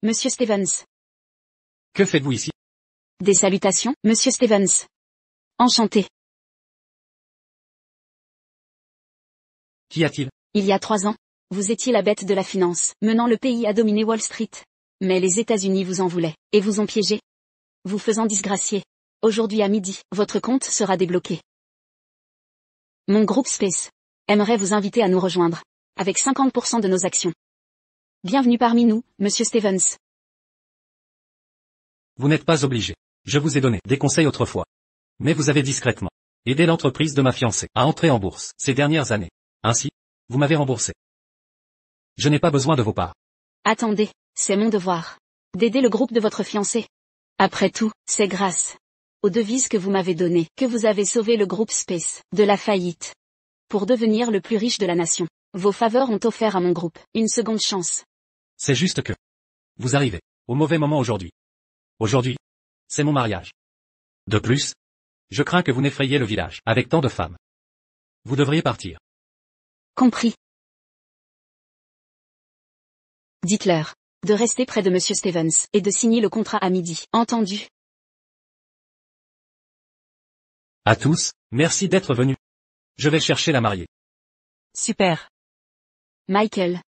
Monsieur Stevens. Que faites-vous ici? Des salutations, Monsieur Stevens. Enchanté. Qu'y a-t-il? Il y a 3 ans, vous étiez la bête de la finance, menant le pays à dominer Wall Street. Mais les États-Unis vous en voulaient, et vous ont piégé, vous faisant disgracier. Aujourd'hui à midi, votre compte sera débloqué. Mon groupe Space aimerait vous inviter à nous rejoindre, avec 50% de nos actions. Bienvenue parmi nous, Monsieur Stevens. Vous n'êtes pas obligé. Je vous ai donné des conseils autrefois. Mais vous avez discrètement aidé l'entreprise de ma fiancée à entrer en bourse ces dernières années. Ainsi, vous m'avez remboursé. Je n'ai pas besoin de vos parts. Attendez, c'est mon devoir d'aider le groupe de votre fiancé. Après tout, c'est grâce aux devises que vous m'avez données que vous avez sauvé le groupe Space de la faillite. Pour devenir le plus riche de la nation, vos faveurs ont offert à mon groupe une seconde chance. C'est juste que vous arrivez au mauvais moment aujourd'hui. Aujourd'hui, c'est mon mariage. De plus, je crains que vous n'effrayiez le village avec tant de femmes. Vous devriez partir. Compris. Dites-leur de rester près de Monsieur Stevens et de signer le contrat à midi. Entendu. À tous, merci d'être venus. Je vais chercher la mariée. Super. Michael.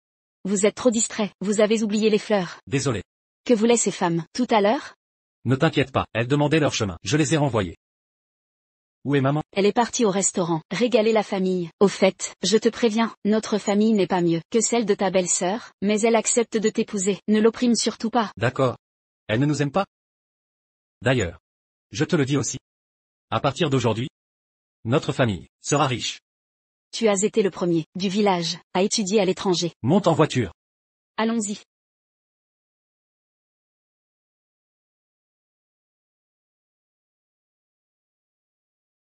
Vous êtes trop distrait, vous avez oublié les fleurs. Désolé. Que voulaient ces femmes, tout à l'heure? Ne t'inquiète pas, elles demandaient leur chemin. Je les ai renvoyées. Où est maman? Elle est partie au restaurant, régaler la famille. Au fait, je te préviens, notre famille n'est pas mieux que celle de ta belle-sœur, mais elle accepte de t'épouser, ne l'opprime surtout pas. D'accord. Elle ne nous aime pas? D'ailleurs, je te le dis aussi. À partir d'aujourd'hui, notre famille sera riche. Tu as été le premier du village à étudier à l'étranger. Monte en voiture. Allons-y.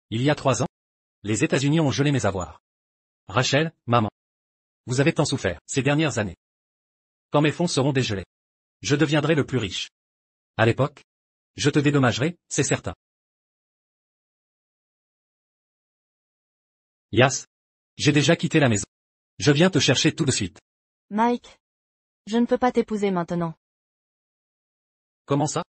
Il y a 3 ans, les États-Unis ont gelé mes avoirs. Rachel, maman. Vous avez tant souffert ces dernières années. Quand mes fonds seront dégelés, je deviendrai le plus riche. À l'époque, je te dédommagerai, c'est certain. Yas. J'ai déjà quitté la maison. Je viens te chercher tout de suite. Mike. Je ne peux pas t'épouser maintenant. Comment ça?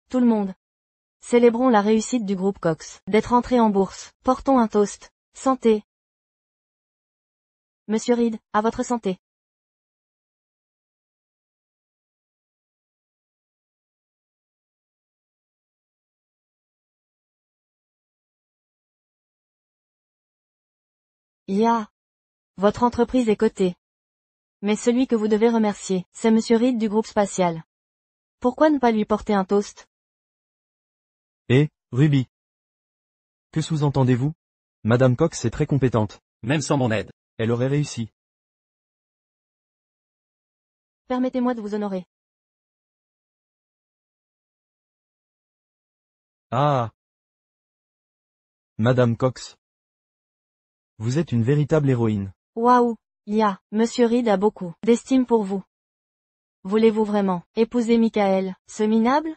Tout le monde. Célébrons la réussite du groupe Cox, d'être entré en bourse. Portons un toast. Santé. Monsieur Reed, à votre santé. Ya. Votre entreprise est cotée. Mais celui que vous devez remercier, c'est Monsieur Reed du groupe spatial. Pourquoi ne pas lui porter un toast? Eh, Ruby. Que sous-entendez-vous? Madame Cox est très compétente. Même sans mon aide. Elle aurait réussi. Permettez-moi de vous honorer. Ah. Madame Cox. Vous êtes une véritable héroïne. Waouh, ya, Monsieur Reed a beaucoup d'estime pour vous. Voulez-vous vraiment épouser Michael, ce minable?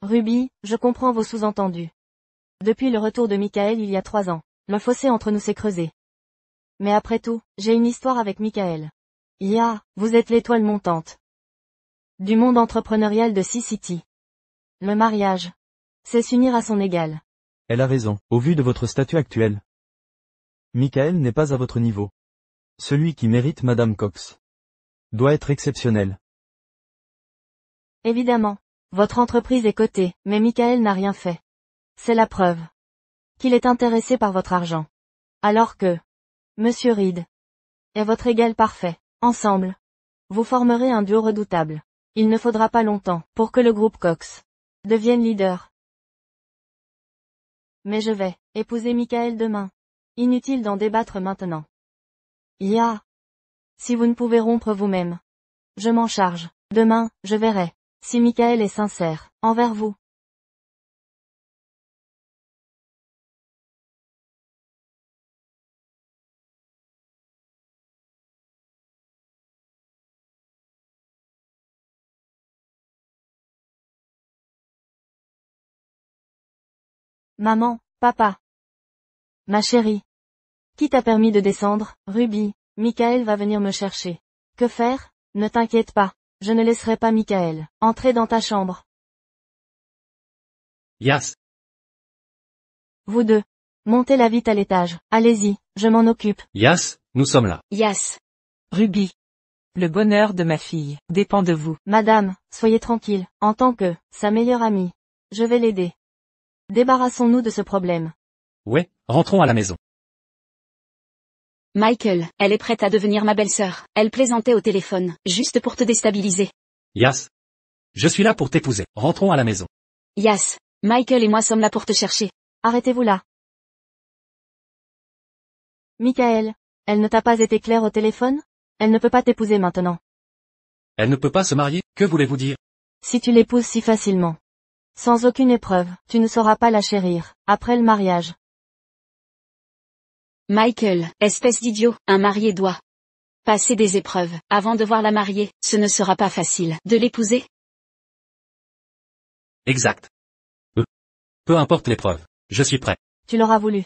Ruby, je comprends vos sous-entendus. Depuis le retour de Michael il y a 3 ans, le fossé entre nous s'est creusé. Mais après tout, j'ai une histoire avec Michael. Ya, vous êtes l'étoile montante du monde entrepreneurial de Sea City. Le mariage, c'est s'unir à son égal. Elle a raison, au vu de votre statut actuel. Michael n'est pas à votre niveau. Celui qui mérite Madame Cox doit être exceptionnel. Évidemment, votre entreprise est cotée, mais Michael n'a rien fait. C'est la preuve qu'il est intéressé par votre argent. Alors que Monsieur Reed est votre égal parfait. Ensemble, vous formerez un duo redoutable. Il ne faudra pas longtemps pour que le groupe Cox devienne leader. Mais je vais épouser Michael demain. Inutile d'en débattre maintenant. Ya. Si vous ne pouvez rompre vous-même, je m'en charge. Demain, je verrai si Michael est sincère envers vous. Maman, papa. Ma chérie. Qui t'a permis de descendre, Ruby? Michael va venir me chercher. Que faire? Ne t'inquiète pas. Je ne laisserai pas Michael entrer dans ta chambre. Yas. Vous deux. Montez-la vite à l'étage. Allez-y, je m'en occupe. Yas, nous sommes là. Yas. Ruby. Le bonheur de ma fille dépend de vous. Madame, soyez tranquille. En tant que sa meilleure amie, je vais l'aider. Débarrassons-nous de ce problème. Ouais, rentrons à la maison. Michael, elle est prête à devenir ma belle-sœur. Elle plaisantait au téléphone, juste pour te déstabiliser. Yas. Je suis là pour t'épouser. Rentrons à la maison. Yas. Michael et moi sommes là pour te chercher. Arrêtez-vous là. Michael, elle ne t'a pas été claire au téléphone? Elle ne peut pas t'épouser maintenant. Elle ne peut pas se marier, que voulez-vous dire? Si tu l'épouses si facilement. Sans aucune épreuve, tu ne sauras pas la chérir, après le mariage. Michael, espèce d'idiot, un marié doit passer des épreuves. Avant de voir la mariée, ce ne sera pas facile de l'épouser. Exact. Peu importe l'épreuve. Je suis prêt. Tu l'auras voulu.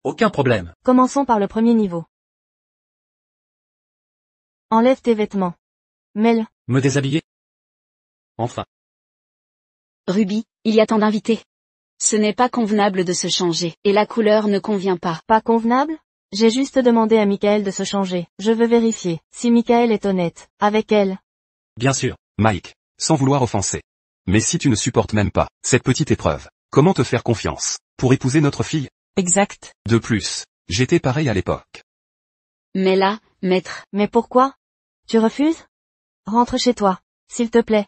Aucun problème. Commençons par le premier niveau. Enlève tes vêtements. Mets-le. Me déshabiller? Enfin. Ruby, il y a tant d'invités. Ce n'est pas convenable de se changer, et la couleur ne convient pas. Pas convenable? J'ai juste demandé à Michael de se changer. Je veux vérifier si Michael est honnête avec elle. Bien sûr. Mike, sans vouloir offenser. Mais si tu ne supportes même pas cette petite épreuve, comment te faire confiance pour épouser notre fille? Exact. De plus, j'étais pareil à l'époque. Mais là, maître. Mais pourquoi? Tu refuses? Rentre chez toi, s'il te plaît.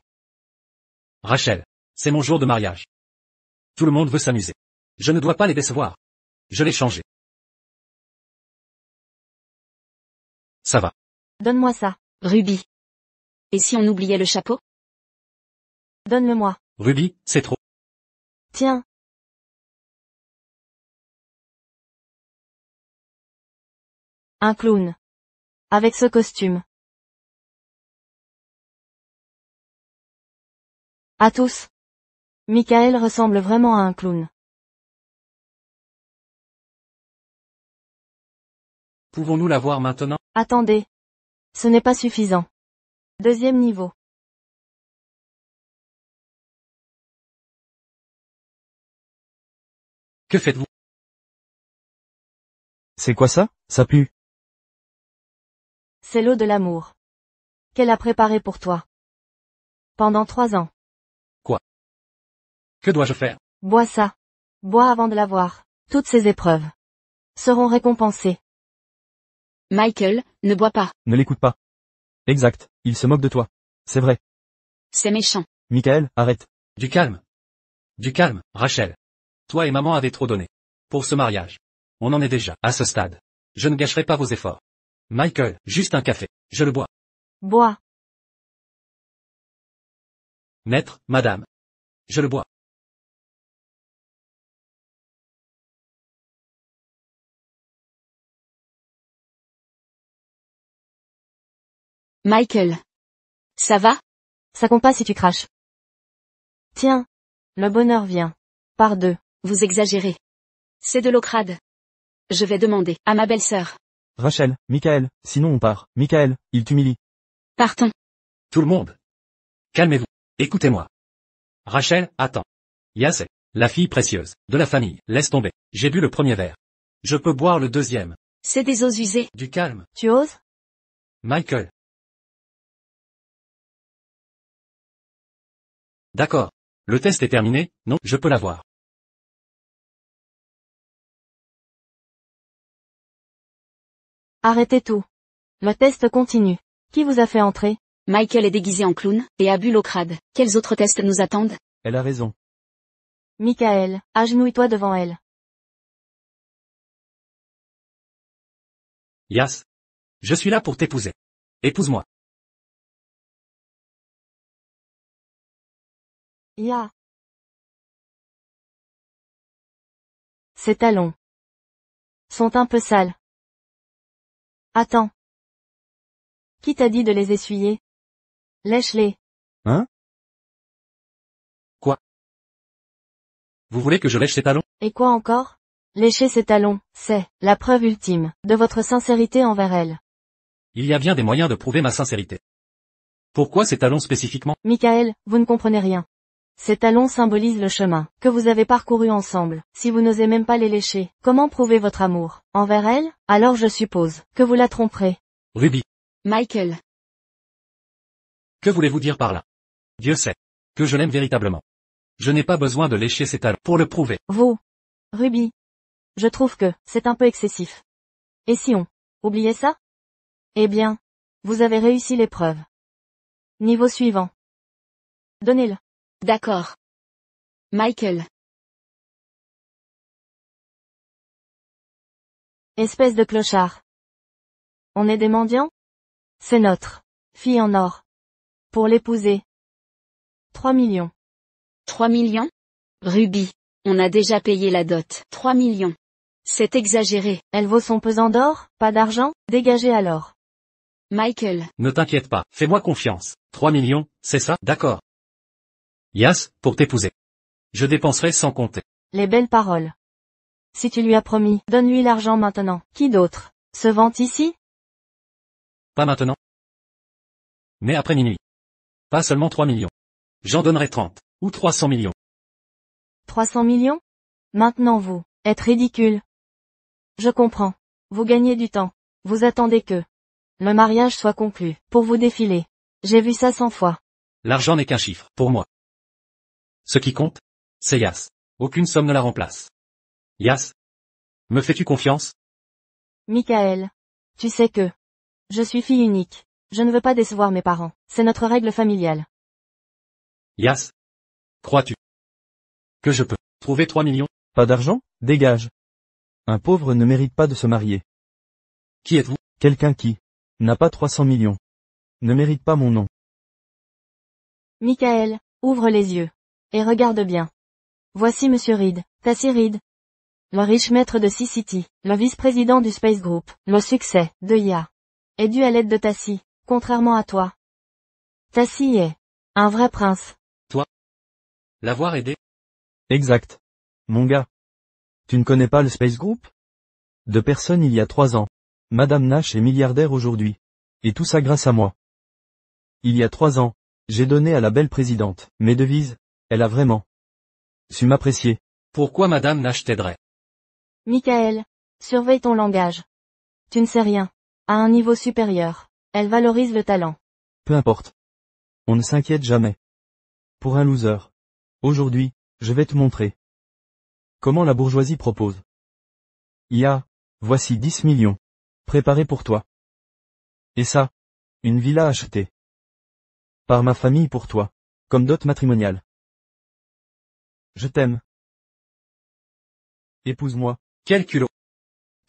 Rachel. C'est mon jour de mariage. Tout le monde veut s'amuser. Je ne dois pas les décevoir. Je l'ai changé. Ça va. Donne-moi ça. Ruby. Et si on oubliait le chapeau? Donne-le-moi. Ruby, c'est trop. Tiens. Un clown. Avec ce costume. À tous. Michael ressemble vraiment à un clown. Pouvons-nous la voir maintenant? Attendez. Ce n'est pas suffisant. Deuxième niveau. Que faites-vous? C'est quoi ça? Ça pue. C'est l'eau de l'amour. Qu'elle a préparée pour toi. Pendant 3 ans. Que dois-je faire? Bois ça. Bois avant de l'avoir. Toutes ces épreuves seront récompensées. Michael, ne bois pas. Ne l'écoute pas. Exact, il se moque de toi. C'est vrai. C'est méchant. Michael, arrête. Du calme. Du calme, Rachel. Toi et maman avez trop donné. Pour ce mariage. On en est déjà à ce stade. Je ne gâcherai pas vos efforts. Michael, juste un café. Je le bois. Bois. Maître, madame. Je le bois. Michael. Ça va? Ça compte pas si tu craches. Tiens. Le bonheur vient. Par 2. Vous exagérez. C'est de l'eau crade. Je vais demander à ma belle-sœur. Rachel, Michael, sinon on part. Michael, il t'humilie. Partons. Tout le monde. Calmez-vous. Écoutez-moi. Rachel, attends. Yas est la fille précieuse de la famille. Laisse tomber. J'ai bu le premier verre. Je peux boire le deuxième. C'est des eaux usées. Du calme. Tu oses? Michael. D'accord. Le test est terminé, non, je peux l'avoir. Arrêtez tout. Le test continue. Qui vous a fait entrer? Michael est déguisé en clown, et a bu l'eau crade. Quels autres tests nous attendent? Elle a raison. Michael, agenouille-toi devant elle. Yas. Je suis là pour t'épouser. Épouse-moi. Ya. Ces talons sont un peu sales. Attends. Qui t'a dit de les essuyer? Lèche-les. Hein? Vous voulez que je lèche ses talons? Et quoi encore? Lécher ses talons, c'est la preuve ultime de votre sincérité envers elle. Il y a bien des moyens de prouver ma sincérité. Pourquoi ces talons spécifiquement? Michael, vous ne comprenez rien. Ces talons symbolisent le chemin que vous avez parcouru ensemble. Si vous n'osez même pas les lécher, comment prouver votre amour envers elle? Alors je suppose que vous la tromperez. Ruby, Michael. que voulez-vous dire par là? Dieu sait que je l'aime véritablement. Je n'ai pas besoin de lécher ses talons pour le prouver. Vous, Ruby, je trouve que c'est un peu excessif. Et si on oubliait ça? Eh bien, vous avez réussi l'épreuve. Niveau suivant. Donnez-le. D'accord. Michael. Espèce de clochard. On est des mendiants? C'est notre fille en or. Pour l'épouser. 3 millions. 3 millions? Ruby. On a déjà payé la dot. 3 millions. C'est exagéré. Elle vaut son pesant d'or, pas d'argent? Dégagez alors. Michael. Ne t'inquiète pas, fais-moi confiance. 3 millions, c'est ça? D'accord. Yas, pour t'épouser. Je dépenserai sans compter. Les belles paroles. Si tu lui as promis, donne-lui l'argent maintenant. Qui d'autre se vante ici? Pas maintenant. Mais après minuit. Pas seulement 3 millions. J'en donnerai 30. Ou 300 millions. 300 millions? Maintenant vous êtes ridicule. Je comprends. Vous gagnez du temps. Vous attendez que le mariage soit conclu pour vous défiler. J'ai vu ça 100 fois. L'argent n'est qu'un chiffre, pour moi. Ce qui compte, c'est Yas. Aucune somme ne la remplace. Yas. Me fais-tu confiance? Michael. Tu sais que je suis fille unique. Je ne veux pas décevoir mes parents. C'est notre règle familiale. Yas. Crois-tu que je peux trouver 3 millions? Pas d'argent? Dégage. Un pauvre ne mérite pas de se marier. Qui êtes-vous? Quelqu'un qui n'a pas 300 millions. Ne mérite pas mon nom. Michael, ouvre les yeux. Et regarde bien. Voici Monsieur Reed, Tassie Reed. Le riche maître de Sea City, le vice-président du Space Group. Le succès de IA est dû à l'aide de Tassie, contrairement à toi. Tassie est un vrai prince. L'avoir aidé? Exact. Mon gars. Tu ne connais pas le Space Group? 2 personnes il y a 3 ans. Madame Nash est milliardaire aujourd'hui. Et tout ça grâce à moi. Il y a 3 ans, j'ai donné à la belle présidente mes devises. Elle a vraiment su m'apprécier. Pourquoi Madame Nash t'aiderait? Michael, surveille ton langage. Tu ne sais rien. À un niveau supérieur, elle valorise le talent. Peu importe. On ne s'inquiète jamais. Pour un loser. Aujourd'hui, je vais te montrer comment la bourgeoisie propose. Voici 10 millions. Préparés pour toi. Et ça, une villa achetée par ma famille pour toi, comme dot matrimoniale. Je t'aime. Épouse-moi. Quel culot!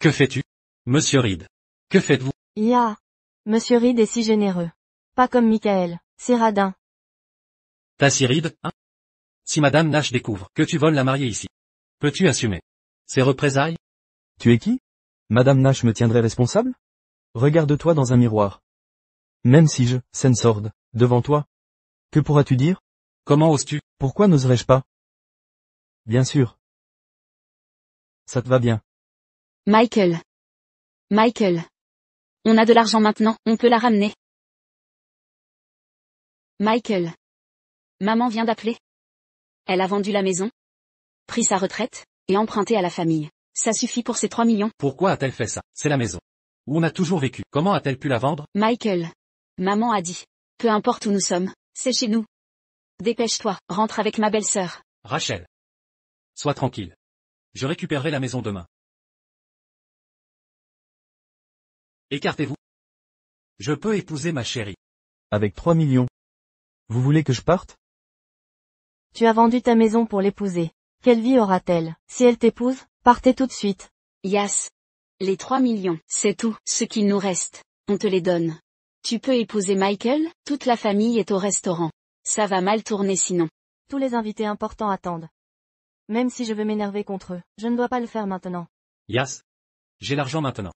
Que fais-tu? Monsieur Reed. Que faites-vous? IA. Monsieur Reed est si généreux. Pas comme Michael, si radin. Tassie Reed, hein? Si Madame Nash découvre que tu voles la mariée ici, peux-tu assumer ces représailles? Tu es qui? Madame Nash me tiendrait responsable? Regarde-toi dans un miroir. Même si je, Sensord, devant toi. Que pourras-tu dire? Comment oses-tu? Pourquoi n'oserais-je pas? Bien sûr. Ça te va bien. Michael. Michael. On a de l'argent maintenant, on peut la ramener. Michael. Maman vient d'appeler. Elle a vendu la maison, pris sa retraite, et emprunté à la famille. Ça suffit pour ces 3 millions. Pourquoi a-t-elle fait ça? C'est la maison où on a toujours vécu. Comment a-t-elle pu la vendre? Michael. Maman a dit. Peu importe où nous sommes, c'est chez nous. Dépêche-toi, rentre avec ma belle-sœur. Rachel. Sois tranquille. Je récupérerai la maison demain. Écartez-vous. Je peux épouser ma chérie. Avec 3 millions. Vous voulez que je parte? Tu as vendu ta maison pour l'épouser. Quelle vie aura-t-elle? Si elle t'épouse, partez tout de suite. Yas. Les 3 millions, c'est tout, ce qu'il nous reste. On te les donne. Tu peux épouser Michael, toute la famille est au restaurant. Ça va mal tourner sinon. Tous les invités importants attendent. Même si je veux m'énerver contre eux, je ne dois pas le faire maintenant. Yas. J'ai l'argent maintenant.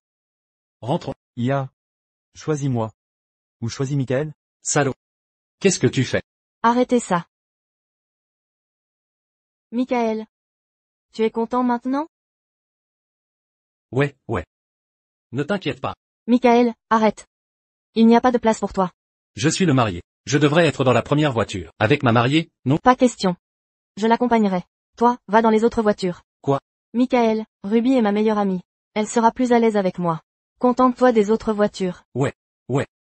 Rentrons. Choisis-moi. Ou choisis Michael? Salaud. Qu'est-ce que tu fais? Arrêtez ça. Michael. Tu es content maintenant? Ouais. Ne t'inquiète pas. Michael, arrête. Il n'y a pas de place pour toi. Je suis le marié. Je devrais être dans la première voiture. Avec ma mariée, non? Pas question. Je l'accompagnerai. Toi, va dans les autres voitures. Quoi? Michael, Ruby est ma meilleure amie. Elle sera plus à l'aise avec moi. Contente-toi des autres voitures. Ouais.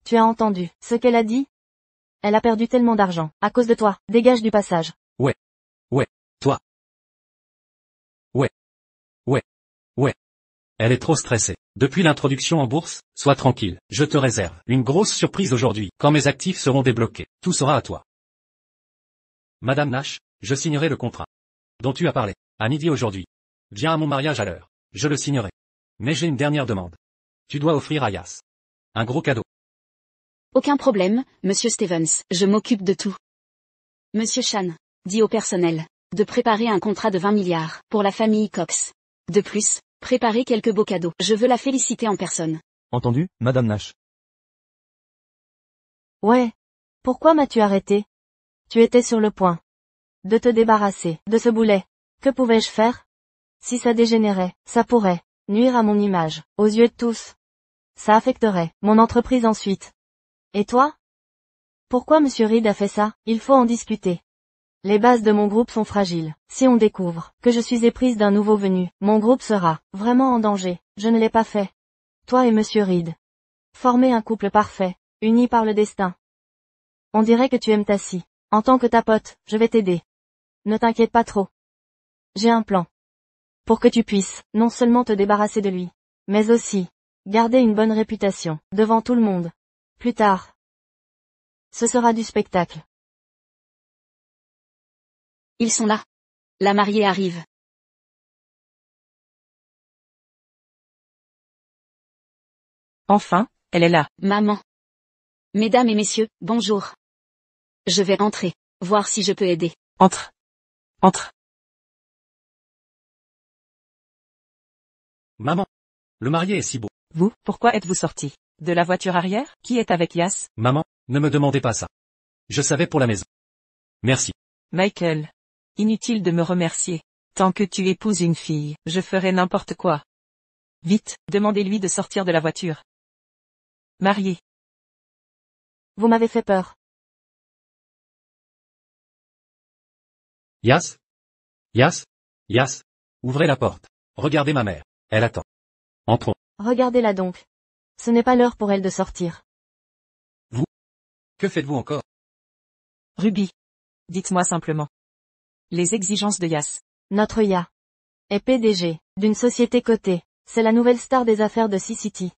Tu as entendu ce qu'elle a dit? Elle a perdu tellement d'argent. À cause de toi. Dégage du passage. Toi. Ouais. Elle est trop stressée. Depuis l'introduction en bourse, sois tranquille. Je te réserve une grosse surprise aujourd'hui. Quand mes actifs seront débloqués, tout sera à toi. Madame Nash, je signerai le contrat dont tu as parlé, à midi aujourd'hui. Viens à mon mariage à l'heure. Je le signerai. Mais j'ai une dernière demande. Tu dois offrir à Yas un gros cadeau. Aucun problème, Monsieur Stevens, je m'occupe de tout. Monsieur Chan, dit au personnel, de préparer un contrat de 20 milliards, pour la famille Cox. De plus, préparez quelques beaux cadeaux. Je veux la féliciter en personne. Entendu, Madame Nash. Ouais. Pourquoi m'as-tu arrêté? Tu étais sur le point de te débarrasser de ce boulet. Que pouvais-je faire? Si ça dégénérait, ça pourrait nuire à mon image, aux yeux de tous. Ça affecterait mon entreprise ensuite. Et toi? Pourquoi Monsieur Reed a fait ça? Il faut en discuter. Les bases de mon groupe sont fragiles. Si on découvre que je suis éprise d'un nouveau venu, mon groupe sera vraiment en danger. Je ne l'ai pas fait. Toi et Monsieur Reed. Formez un couple parfait, unis par le destin. On dirait que tu aimes ta scie. En tant que ta pote, je vais t'aider. Ne t'inquiète pas trop. J'ai un plan. Pour que tu puisses, non seulement te débarrasser de lui, mais aussi, garder une bonne réputation, devant tout le monde. Plus tard. Ce sera du spectacle. Ils sont là. La mariée arrive. Enfin, elle est là. Maman. Mesdames et messieurs, bonjour. Je vais rentrer, voir si je peux aider. Entre. Maman. Le marié est si beau. Vous, pourquoi êtes-vous sorti? De la voiture arrière? Qui est avec Yas? Maman, ne me demandez pas ça. Je savais pour la maison. Merci. Michael. Inutile de me remercier. Tant que tu épouses une fille, je ferai n'importe quoi. Vite, demandez-lui de sortir de la voiture. Marié. Vous m'avez fait peur. Yas? Ouvrez la porte. Regardez ma mère. Elle attend. Entrons. Regardez-la donc. Ce n'est pas l'heure pour elle de sortir. Que faites-vous encore? Ruby. Dites-moi simplement. Les exigences de Yas. Notre Ya est PDG d'une société cotée. C'est la nouvelle star des affaires de C-City.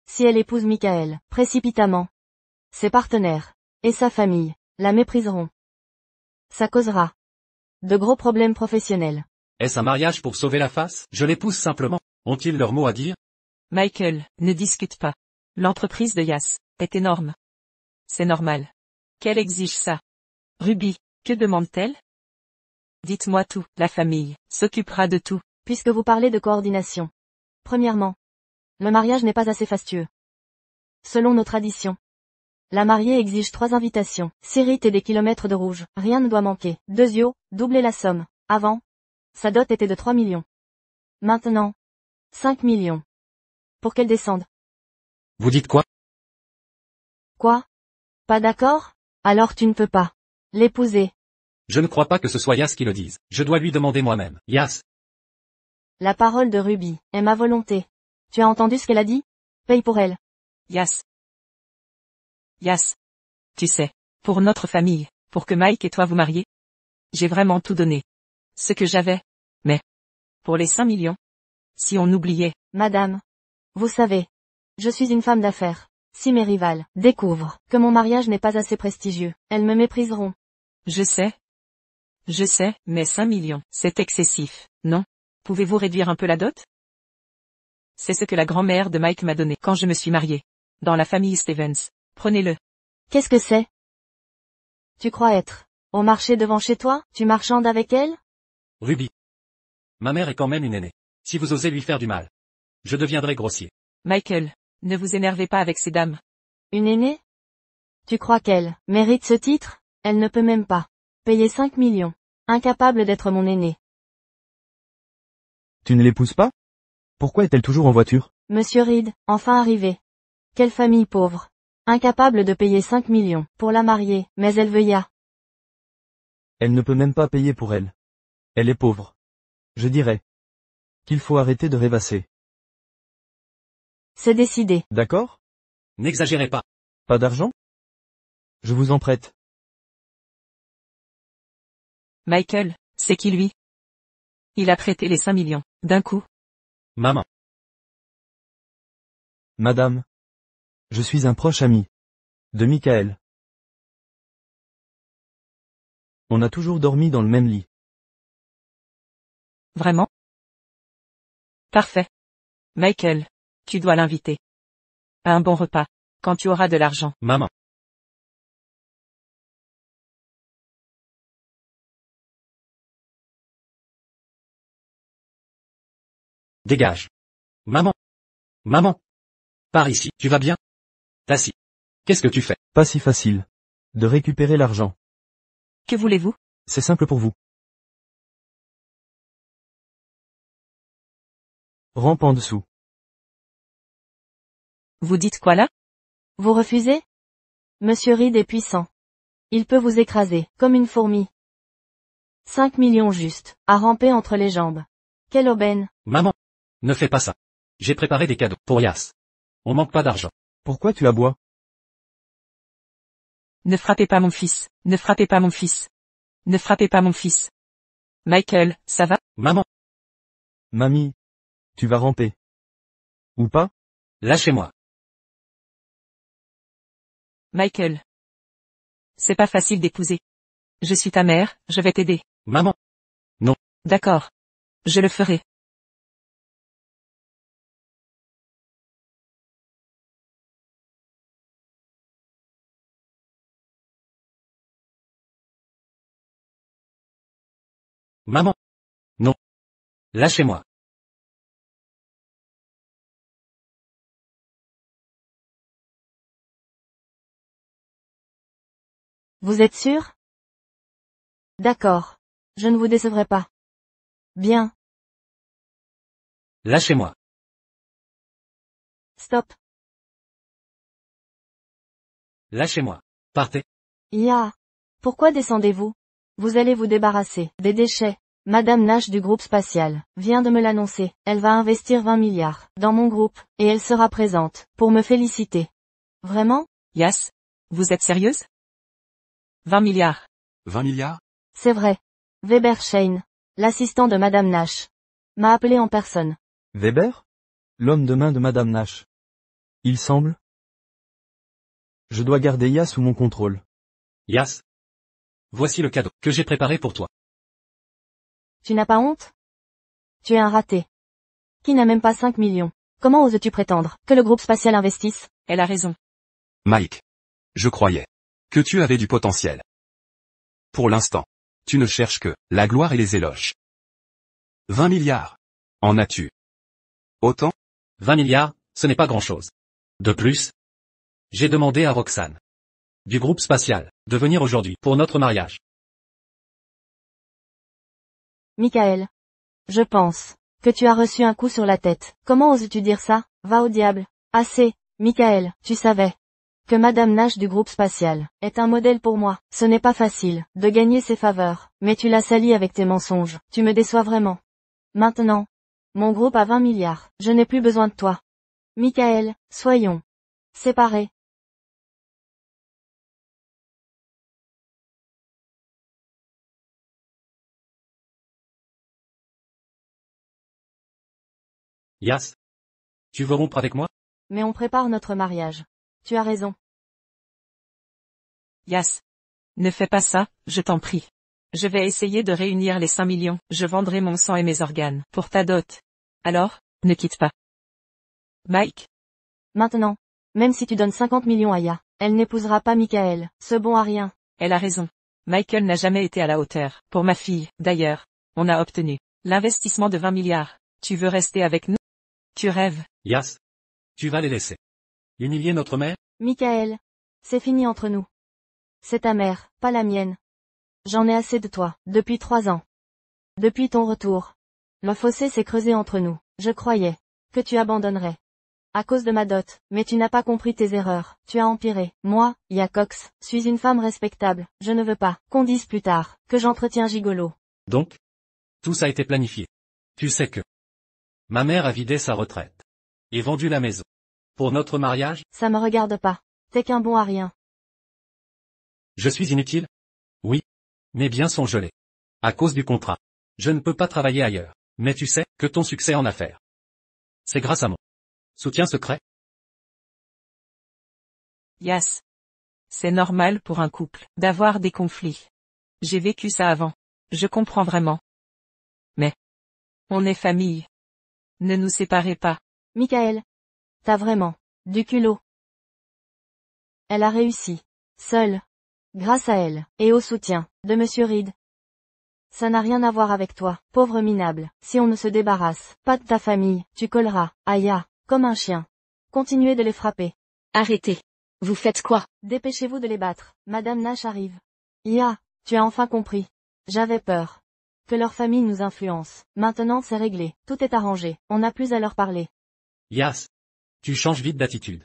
Si elle épouse Michael, précipitamment, ses partenaires et sa famille la mépriseront. Ça causera de gros problèmes professionnels. Est-ce un mariage pour sauver la face? Je l'épouse simplement. Ont-ils leur mot à dire? Michael, ne discute pas. L'entreprise de Yas est énorme. C'est normal. Qu'elle exige ça. Ruby, que demande-t-elle? Dites-moi tout. La famille s'occupera de tout. Puisque vous parlez de coordination. Premièrement, le mariage n'est pas assez fastueux. Selon nos traditions, la mariée exige 3 invitations, 6 rites et des kilomètres de rouge. Rien ne doit manquer. 2 yeux, doublez la somme. Avant, sa dot était de 3 millions. Maintenant, 5 millions. Pour qu'elle descende. Vous dites quoi? Quoi? Pas d'accord? Alors tu ne peux pas l'épouser. Je ne crois pas que ce soit Yas qui le dise. Je dois lui demander moi-même. Yas. La parole de Ruby est ma volonté. Tu as entendu ce qu'elle a dit? Paye pour elle. Yas. Tu sais, pour notre famille, pour que Mike et toi vous mariez, j'ai vraiment tout donné. Ce que j'avais. Mais, pour les 5 millions, si on oubliait. Madame, vous savez, je suis une femme d'affaires. Si mes rivales découvrent que mon mariage n'est pas assez prestigieux, elles me mépriseront. Je sais, mais 5 millions, c'est excessif, non? Pouvez-vous réduire un peu la dot? C'est ce que la grand-mère de Mike m'a donné quand je me suis mariée. Dans la famille Stevens. Prenez-le. Qu'est-ce que c'est? Tu crois être au marché devant chez toi? Tu marchandes avec elle? Ruby. Ma mère est quand même une aînée. Si vous osez lui faire du mal, je deviendrai grossier. Michael, ne vous énervez pas avec ces dames. Une aînée? Tu crois qu'elle mérite ce titre? Elle ne peut même pas payer 5 millions. Incapable d'être mon aînée. Tu ne l'épouses pas? Pourquoi est-elle toujours en voiture? Monsieur Reed, enfin arrivé. Quelle famille pauvre. Incapable de payer 5 millions pour la marier, mais elle veut ya. Elle ne peut même pas payer pour elle. Elle est pauvre. Je dirais qu'il faut arrêter de rêvasser. C'est décidé. D'accord? N'exagérez pas. Pas d'argent? Je vous en prête. Michael, c'est qui lui? Il a prêté les 5 millions, d'un coup. Maman. Madame. Je suis un proche ami. De Michael. On a toujours dormi dans le même lit. Vraiment? Parfait. Michael, tu dois l'inviter. À un bon repas, quand tu auras de l'argent. Maman. Dégage. Maman. Maman. Par ici, tu vas bien? Tassi. Qu'est-ce que tu fais? Pas si facile. De récupérer l'argent. Que voulez-vous? C'est simple pour vous. Rampe en dessous. Vous dites quoi là? Vous refusez? Monsieur Reed est puissant. Il peut vous écraser, comme une fourmi. 5 millions juste, à ramper entre les jambes. Quelle aubaine. Maman. Ne fais pas ça. J'ai préparé des cadeaux pour Yas. On manque pas d'argent. Pourquoi tu aboies? Ne frappez pas mon fils, ne frappez pas mon fils. Ne frappez pas mon fils. Michael, ça va? Maman. Mamie. Tu vas ramper. Ou pas? Lâchez-moi. Michael. C'est pas facile d'épouser. Je suis ta mère, je vais t'aider. Maman. D'accord. Je le ferai. Maman. Non. Lâchez-moi. Vous êtes sûr? D'accord. Je ne vous décevrai pas. Bien. Lâchez-moi. Stop. Lâchez-moi. Partez. Ya. Pourquoi descendez-vous? Vous allez vous débarrasser des déchets. Madame Nash du groupe spatial vient de me l'annoncer. Elle va investir 20 milliards dans mon groupe, et elle sera présente pour me féliciter. Vraiment? Yas, vous êtes sérieuse? 20 milliards. 20 milliards? C'est vrai. Weber Shane, l'assistant de Madame Nash, m'a appelé en personne. Weber? L'homme de main de Madame Nash. Il semble. Je dois garder Ya sous mon contrôle. Yas. Voici le cadeau que j'ai préparé pour toi. Tu n'as pas honte? Tu es un raté. Qui n'a même pas 5 millions? Comment oses-tu prétendre que le groupe spatial investisse? Elle a raison. Mike. Je croyais que tu avais du potentiel. Pour l'instant, tu ne cherches que la gloire et les éloges. 20 milliards. En as-tu autant? 20 milliards, ce n'est pas grand-chose. De plus, j'ai demandé à Roxane, du groupe spatial, de venir aujourd'hui pour notre mariage. Michael. Je pense que tu as reçu un coup sur la tête. Comment oses-tu dire ça? Va au diable. Assez, Michael, tu savais que Madame Nash du groupe spatial est un modèle pour moi. Ce n'est pas facile de gagner ses faveurs, mais tu l'as sali avec tes mensonges. Tu me déçois vraiment. Maintenant, mon groupe a 20 milliards. Je n'ai plus besoin de toi. Michael, soyons séparés. Yas. Tu veux rompre avec moi? Mais on prépare notre mariage. Tu as raison. Yas. Ne fais pas ça, je t'en prie. Je vais essayer de réunir les 5 millions. Je vendrai mon sang et mes organes pour ta dot. Alors, ne quitte pas. Mike. Maintenant. Même si tu donnes 50 millions à Ya, elle n'épousera pas Michael, ce bon à rien. Elle a raison. Michael n'a jamais été à la hauteur. Pour ma fille, d'ailleurs, on a obtenu l'investissement de 20 milliards. Tu veux rester avec nous? Tu rêves. Yas. Tu vas les laisser humilier notre mère? Michael. C'est fini entre nous. C'est ta mère, pas la mienne. J'en ai assez de toi, depuis 3 ans. Depuis ton retour. Le fossé s'est creusé entre nous, je croyais que tu abandonnerais. À cause de ma dot, mais tu n'as pas compris tes erreurs, tu as empiré. Moi, Ya Cox, suis une femme respectable, je ne veux pas, qu'on dise plus tard, que j'entretiens gigolo. Donc, tout ça a été planifié. Tu sais que ma mère a vidé sa retraite et vendu la maison. Pour notre mariage, Ça me regarde pas. T'es qu'un bon à rien. je suis inutile? Oui. Mes biens sont gelés. À cause du contrat. Je ne peux pas travailler ailleurs. Mais tu sais que ton succès en affaires, c'est grâce à mon soutien secret. Yas. C'est normal pour un couple d'avoir des conflits. J'ai vécu ça avant. Je comprends vraiment. Mais on est famille. Ne nous séparez pas. Michael. T'as vraiment du culot. Elle a réussi. Seule. Grâce à elle, et au soutien de Monsieur Reed. Ça n'a rien à voir avec toi, pauvre minable. Si on ne se débarrasse pas de ta famille, tu colleras, Aya, comme un chien. Continuez de les frapper. Arrêtez. Vous faites quoi? Dépêchez-vous de les battre. Madame Nash arrive. Ya, tu as enfin compris. J'avais peur. Que leur famille nous influence. Maintenant c'est réglé, tout est arrangé, on n'a plus à leur parler. Yas. Tu changes vite d'attitude.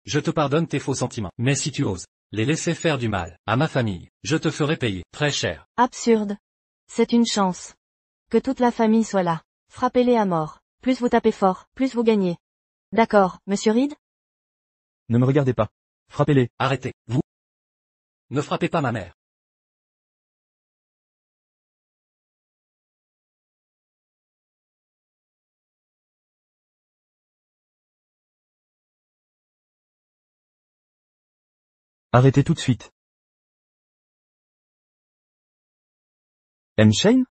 Je te pardonne tes faux sentiments. Mais si tu oses les laisser faire du mal à ma famille, je te ferai payer très cher. Absurde. C'est une chance. Que toute la famille soit là. Frappez-les à mort. Plus vous tapez fort, plus vous gagnez. D'accord, Monsieur Reed? Ne me regardez pas. Frappez-les. Arrêtez, vous. Ne frappez pas ma mère. Arrêtez tout de suite. M. Shane?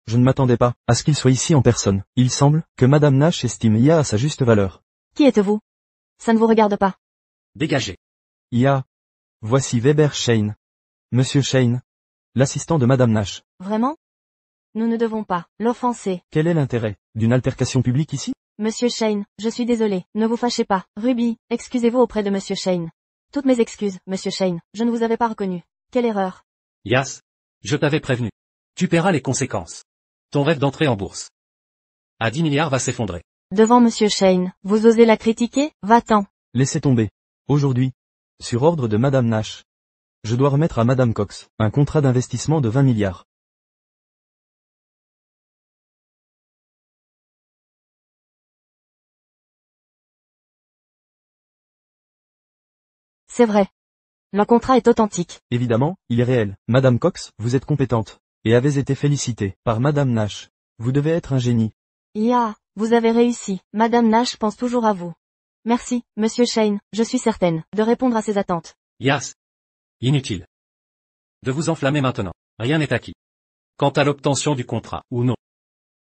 Je ne m'attendais pas à ce qu'il soit ici en personne. Il semble que Madame Nash estime Ia à sa juste valeur. Qui êtes-vous? Ça ne vous regarde pas. Dégagez. Ia. Voici Weber Shane. Monsieur Shane. L'assistant de Madame Nash. Vraiment? Nous ne devons pas l'offenser. Quel est l'intérêt d'une altercation publique ici? Monsieur Shane, je suis désolé, ne vous fâchez pas. Ruby, excusez-vous auprès de Monsieur Shane. Toutes mes excuses, Monsieur Shane, je ne vous avais pas reconnu. Quelle erreur. Yas. Je t'avais prévenu. Tu paieras les conséquences. Ton rêve d'entrer en bourse à 10 milliards va s'effondrer. Devant Monsieur Shane, vous osez la critiquer? Va-t'en. Laissez tomber. Aujourd'hui, sur ordre de Madame Nash, je dois remettre à Madame Cox un contrat d'investissement de 20 milliards. C'est vrai. Le contrat est authentique. Évidemment, il est réel. Madame Cox, vous êtes compétente, et avez été félicitée par Madame Nash. Vous devez être un génie. Ya, vous avez réussi. Madame Nash pense toujours à vous. Merci, Monsieur Shane, je suis certaine de répondre à ses attentes. Yas. Inutile de vous enflammer maintenant. Rien n'est acquis. Quant à l'obtention du contrat, ou non.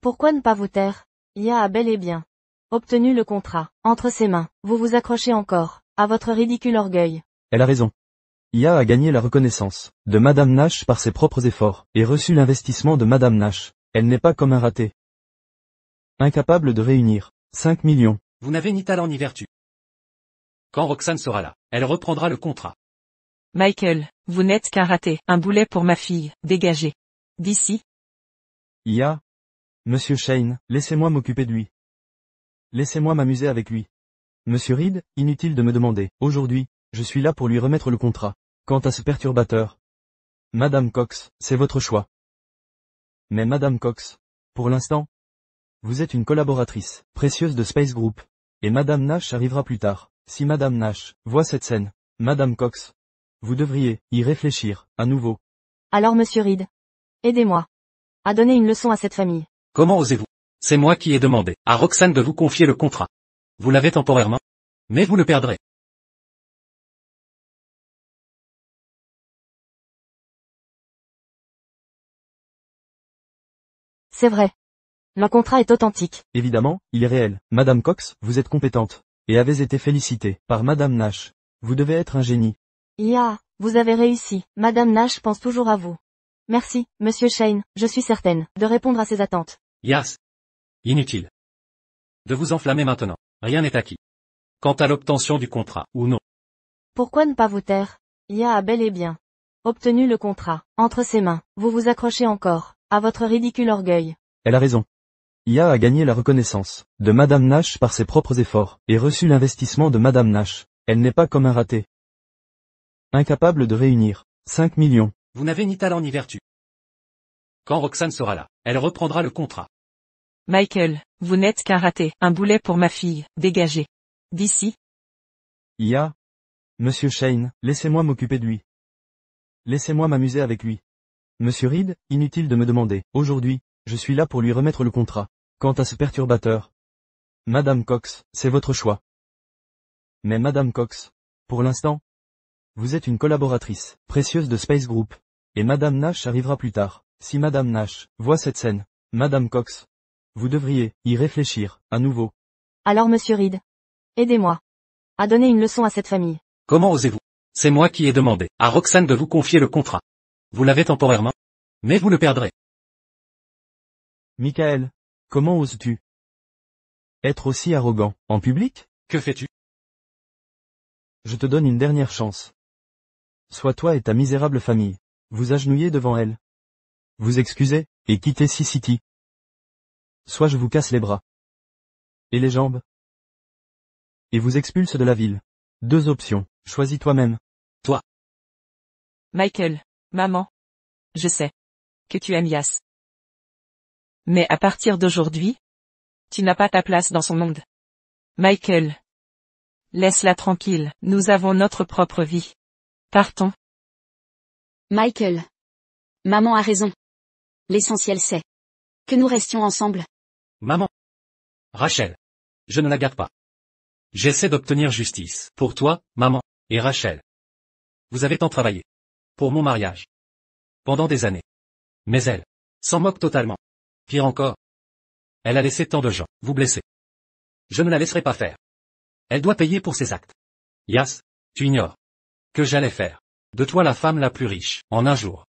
Pourquoi ne pas vous taire? Ya a bel et bien obtenu le contrat. Entre ses mains, vous vous accrochez encore à votre ridicule orgueil. Elle a raison. Ia a gagné la reconnaissance de Madame Nash par ses propres efforts, et reçu l'investissement de Madame Nash. Elle n'est pas comme un raté. Incapable de réunir 5 millions. Vous n'avez ni talent ni vertu. Quand Roxane sera là, elle reprendra le contrat. Michael, vous n'êtes qu'un raté, un boulet pour ma fille, dégagez. D'ici. Ia. Monsieur Shane, laissez-moi m'occuper de lui. Laissez-moi m'amuser avec lui. Monsieur Reed, inutile de me demander. Aujourd'hui, je suis là pour lui remettre le contrat. Quant à ce perturbateur, Madame Cox, c'est votre choix. Mais Madame Cox, pour l'instant, vous êtes une collaboratrice précieuse de Space Group. Et Madame Nash arrivera plus tard. Si Madame Nash voit cette scène, Madame Cox, vous devriez y réfléchir, à nouveau. Alors Monsieur Reed, aidez-moi à donner une leçon à cette famille. Comment osez-vous? C'est moi qui ai demandé à Roxane de vous confier le contrat. Vous l'avez temporairement, mais vous le perdrez. C'est vrai. Le contrat est authentique. Évidemment, il est réel. Madame Cox, vous êtes compétente. Et avez été félicitée par Madame Nash. Vous devez être un génie. Ya, vous avez réussi. Madame Nash pense toujours à vous. Merci, Monsieur Shane, je suis certaine de répondre à ses attentes. Yas. Inutile de vous enflammer maintenant. Rien n'est acquis. Quant à l'obtention du contrat, ou non. Pourquoi ne pas vous taire? Ya a bel et bien obtenu le contrat. Entre ses mains, vous vous accrochez encore à votre ridicule orgueil. Elle a raison. Ia a gagné la reconnaissance de Madame Nash par ses propres efforts, et reçu l'investissement de Madame Nash. Elle n'est pas comme un raté. Incapable de réunir 5 millions. Vous n'avez ni talent ni vertu. Quand Roxane sera là, elle reprendra le contrat. Michael, vous n'êtes qu'un raté, un boulet pour ma fille, dégagez. D'ici. Ia. Monsieur Shane, laissez-moi m'occuper de lui. Laissez-moi m'amuser avec lui. Monsieur Reed, inutile de me demander. Aujourd'hui, je suis là pour lui remettre le contrat. Quant à ce perturbateur. Madame Cox, c'est votre choix. Mais Madame Cox, pour l'instant, vous êtes une collaboratrice précieuse de Space Group. Et Madame Nash arrivera plus tard. Si Madame Nash voit cette scène, Madame Cox, vous devriez y réfléchir, à nouveau. Alors monsieur Reed, aidez-moi à donner une leçon à cette famille. Comment osez-vous? C'est moi qui ai demandé à Roxane de vous confier le contrat. Vous l'avez temporairement, mais vous le perdrez. Michael, comment oses-tu être aussi arrogant, en public? Que fais-tu? Je te donne une dernière chance. Sois toi et ta misérable famille. Vous agenouillez devant elle. Vous excusez, et quittez City. Soit je vous casse les bras. Et les jambes. Et vous expulse de la ville. 2 options, choisis toi-même. Toi. Michael, maman. Je sais que tu aimes Yas. Mais à partir d'aujourd'hui, tu n'as pas ta place dans son monde. Michael. Laisse-la tranquille, nous avons notre propre vie. Partons. Michael. Maman a raison. L'essentiel c'est que nous restions ensemble. Maman. Rachel. Je ne la garde pas. J'essaie d'obtenir justice. Pour toi, maman, et Rachel. Vous avez tant travaillé. Pour mon mariage. Pendant des années. Mais elle s'en moque totalement. Pire encore. Elle a laissé tant de gens vous blesser. Je ne la laisserai pas faire. Elle doit payer pour ses actes. Yas, tu ignores que j'allais faire de toi la femme la plus riche, en un jour.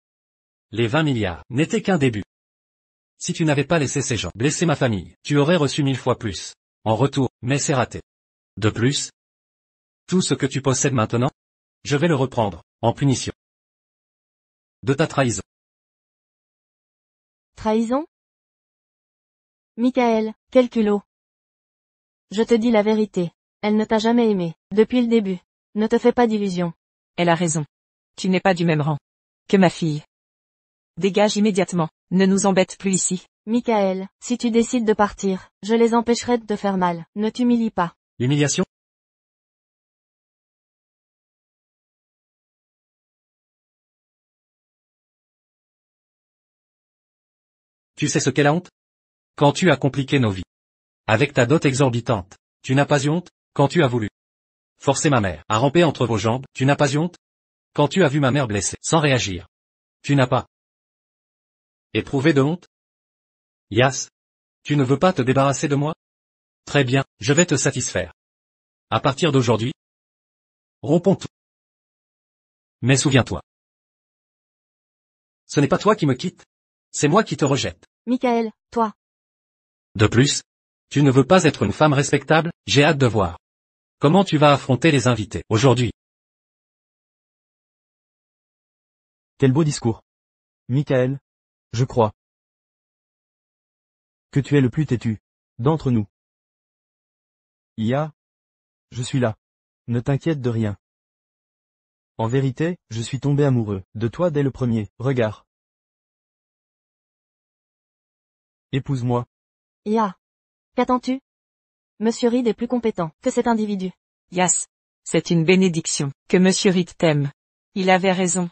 Les 20 milliards n'étaient qu'un début. Si tu n'avais pas laissé ces gens blesser ma famille, tu aurais reçu 1000 fois plus. En retour, mais c'est raté. De plus, tout ce que tu possèdes maintenant, je vais le reprendre, en punition de ta trahison. Trahison? Michael, quel culot. Je te dis la vérité. Elle ne t'a jamais aimé, depuis le début. Ne te fais pas d'illusions. Elle a raison. Tu n'es pas du même rang que ma fille. Dégage immédiatement, ne nous embête plus ici. Michael, si tu décides de partir, je les empêcherai de te faire mal. Ne t'humilie pas. Humiliation? Tu sais ce qu'est la honte? Quand tu as compliqué nos vies. Avec ta dot exorbitante, tu n'as pas eu honte? Quand tu as voulu forcer ma mère à ramper entre vos jambes, tu n'as pas eu honte? Quand tu as vu ma mère blessée, sans réagir, tu n'as pas éprouvé de honte? Yas, tu ne veux pas te débarrasser de moi? Très bien, je vais te satisfaire. À partir d'aujourd'hui, rompons tout. Mais souviens-toi. Ce n'est pas toi qui me quittes. C'est moi qui te rejette. Michael, toi. De plus, tu ne veux pas être une femme respectable? J'ai hâte de voir comment tu vas affronter les invités aujourd'hui. Quel beau discours. Michael. Je crois que tu es le plus têtu d'entre nous. Ia. Je suis là. Ne t'inquiète de rien. En vérité, je suis tombé amoureux de toi dès le premier regard. Épouse-moi. Ya. Qu'attends-tu? Monsieur Reed est plus compétent que cet individu. Yas. C'est une bénédiction que Monsieur Reed t'aime. Il avait raison.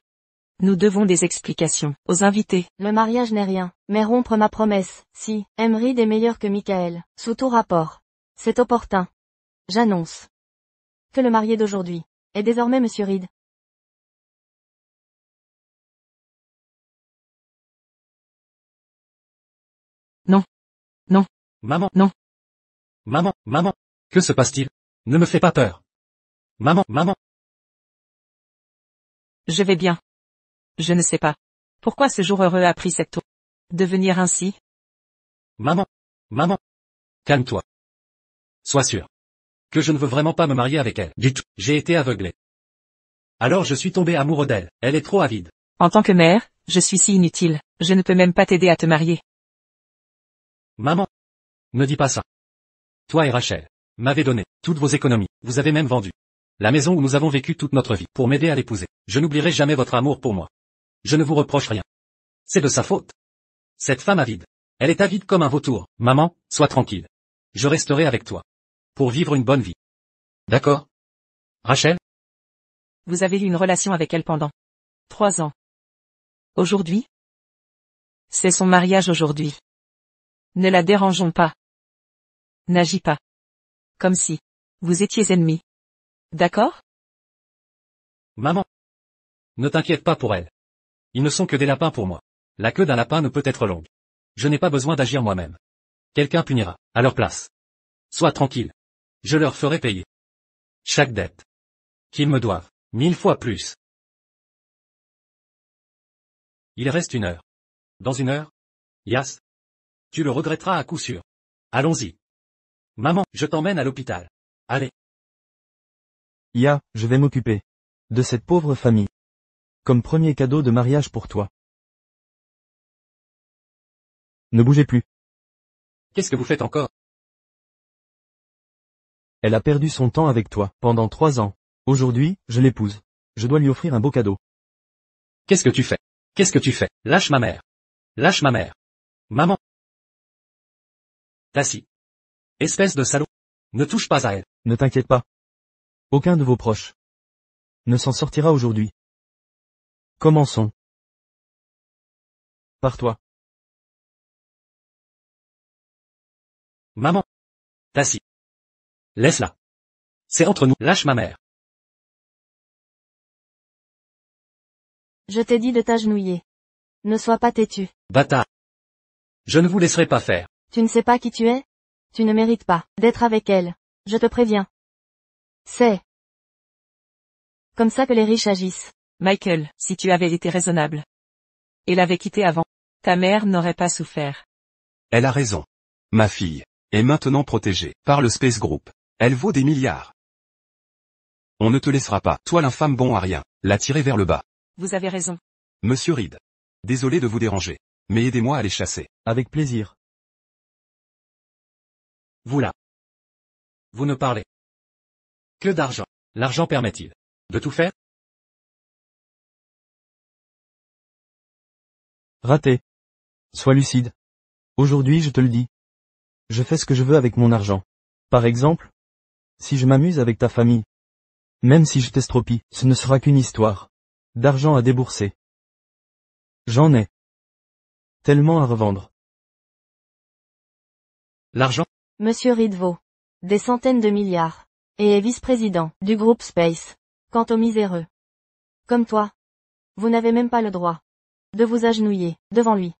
Nous devons des explications aux invités. Le mariage n'est rien, mais rompre ma promesse, si, Reed est meilleur que Michael, sous tout rapport. C'est opportun. J'annonce que le marié d'aujourd'hui est désormais Monsieur Reed. Non. Non. Maman. Non. Maman, maman. Que se passe-t-il? Ne me fais pas peur. Maman, maman. Je vais bien. Je ne sais pas. Pourquoi ce jour heureux a pris cette tour? Devenir ainsi? Maman. Maman. Calme-toi. Sois sûr que je ne veux vraiment pas me marier avec elle. Du tout. J'ai été aveuglé. Alors je suis tombé amoureux d'elle. Elle est trop avide. En tant que mère, je suis si inutile. Je ne peux même pas t'aider à te marier. Maman. Ne dis pas ça. Toi et Rachel m'avez donné toutes vos économies, vous avez même vendu la maison où nous avons vécu toute notre vie pour m'aider à l'épouser. Je n'oublierai jamais votre amour pour moi. Je ne vous reproche rien. C'est de sa faute. Cette femme avide. Elle est avide comme un vautour. Maman, sois tranquille. Je resterai avec toi. Pour vivre une bonne vie. D'accord? Rachel? Vous avez eu une relation avec elle pendant 3 ans. Aujourd'hui? C'est son mariage aujourd'hui. Ne la dérangeons pas. N'agis pas. Comme si vous étiez ennemis. D'accord? Maman. Ne t'inquiète pas pour elle. Ils ne sont que des lapins pour moi. La queue d'un lapin ne peut être longue. Je n'ai pas besoin d'agir moi-même. Quelqu'un punira, à leur place. Sois tranquille. Je leur ferai payer chaque dette qu'ils me doivent, 1000 fois plus. Il reste 1 heure. Dans 1 heure? Yas? Tu le regretteras à coup sûr. Allons-y. Maman, je t'emmène à l'hôpital. Allez. Ya, je vais m'occuper de cette pauvre famille. Comme premier cadeau de mariage pour toi. Ne bougez plus. Qu'est-ce que vous faites encore? Elle a perdu son temps avec toi, pendant 3 ans. Aujourd'hui, je l'épouse. Je dois lui offrir un beau cadeau. Qu'est-ce que tu fais? Qu'est-ce que tu fais? Lâche ma mère. Lâche ma mère. Maman. Tassi. Espèce de salaud. Ne touche pas à elle. Ne t'inquiète pas. Aucun de vos proches ne s'en sortira aujourd'hui. Commençons. Par toi. Maman. Tassi. Laisse-la. C'est entre nous. Lâche ma mère. Je t'ai dit de t'agenouiller. Ne sois pas têtu. Bâtard. Je ne vous laisserai pas faire. Tu ne sais pas qui tu es? Tu ne mérites pas d'être avec elle. Je te préviens. C'est comme ça que les riches agissent. Michael, si tu avais été raisonnable et l'avais quitté avant, ta mère n'aurait pas souffert. Elle a raison. Ma fille est maintenant protégée par le Space Group. Elle vaut des milliards. On ne te laissera pas, toi l'infâme bon à rien, la tirer vers le bas. Vous avez raison. Monsieur Reed. Désolé de vous déranger. Mais aidez-moi à les chasser. Avec plaisir. Vous là. Vous ne parlez que d'argent. L'argent permet-il de tout faire? Raté. Sois lucide. Aujourd'hui je te le dis. Je fais ce que je veux avec mon argent. Par exemple, si je m'amuse avec ta famille, même si je t'estropie, ce ne sera qu'une histoire d'argent à débourser. J'en ai tellement à revendre. L'argent? Monsieur Reed vaut des centaines de milliards. Et est vice-président du groupe Space. Quant aux miséreux comme toi, vous n'avez même pas le droit de vous agenouiller devant lui.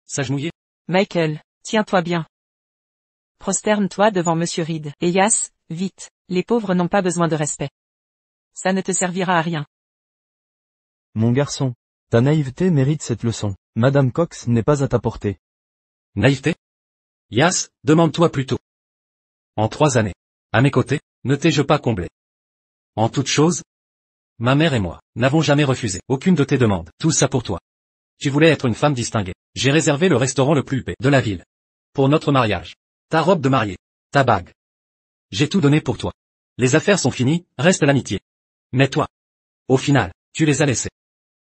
S'agenouiller? Michael, tiens-toi bien. Prosterne-toi devant Monsieur Reed. Et Yas, vite, les pauvres n'ont pas besoin de respect. Ça ne te servira à rien. Mon garçon, ta naïveté mérite cette leçon. Madame Cox n'est pas à ta portée. Naïveté? Yas, demande-toi plutôt. En 3 années, à mes côtés, ne t'ai-je pas comblé? En toute chose, ma mère et moi n'avons jamais refusé aucune de tes demandes. Tout ça pour toi. Tu voulais être une femme distinguée. J'ai réservé le restaurant le plus huppé de la ville. Pour notre mariage. Ta robe de mariée. Ta bague. J'ai tout donné pour toi. Les affaires sont finies, reste l'amitié. Mais toi, au final, tu les as laissés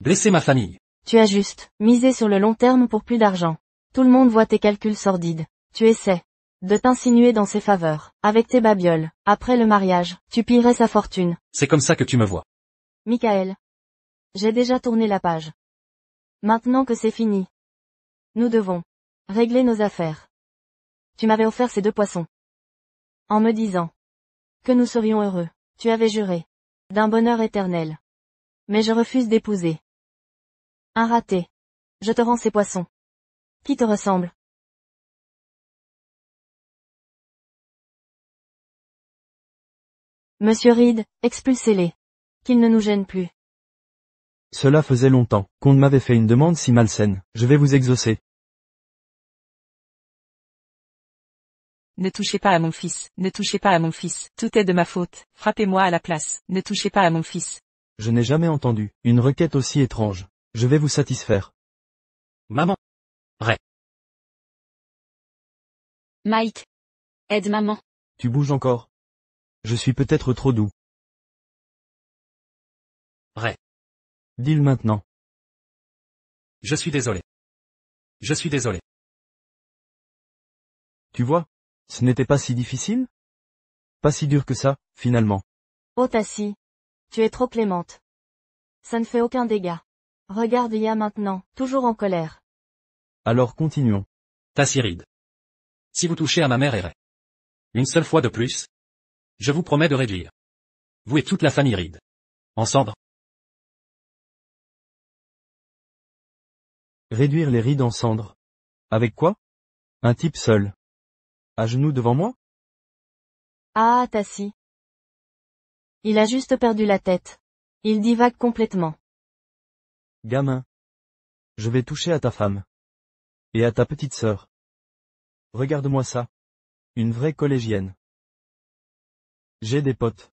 blesser ma famille. Tu as juste misé sur le long terme pour plus d'argent. Tout le monde voit tes calculs sordides. Tu essaies de t'insinuer dans ses faveurs. Avec tes babioles. Après le mariage, tu pillerais sa fortune. C'est comme ça que tu me vois. Michael. J'ai déjà tourné la page. Maintenant que c'est fini, nous devons régler nos affaires. Tu m'avais offert ces 2 poissons. En me disant que nous serions heureux. Tu avais juré d'un bonheur éternel. Mais je refuse d'épouser un raté. Je te rends ces poissons. Qui te ressemble? Monsieur Reed, expulsez-les. Qu'ils ne nous gênent plus. Cela faisait longtemps qu'on ne m'avait fait une demande si malsaine. Je vais vous exaucer. Ne touchez pas à mon fils. Ne touchez pas à mon fils. Tout est de ma faute. Frappez-moi à la place. Ne touchez pas à mon fils. Je n'ai jamais entendu une requête aussi étrange. Je vais vous satisfaire. Maman. Mike. Aide maman. Tu bouges encore. Je suis peut-être trop doux. Ray. Dis-le maintenant. Je suis désolé. Je suis désolé. Tu vois, ce n'était pas si difficile? Pas si dur que ça, finalement. Oh Tassie. Tu es trop clémente. Ça ne fait aucun dégât. Regarde Ya maintenant, toujours en colère. Alors continuons. Tassie Reed. Si vous touchez à ma mère et Ray. Une seule fois de plus. Je vous promets de réduire. Vous et toute la famille Reed. En cendres. Réduire les rides en cendres. Avec quoi? Un type seul. À genoux devant moi? Ah Tassie. Il a juste perdu la tête. Il divague complètement. Gamin. Je vais toucher à ta femme. Et à ta petite sœur. Regarde-moi ça. Une vraie collégienne. J'ai des potes.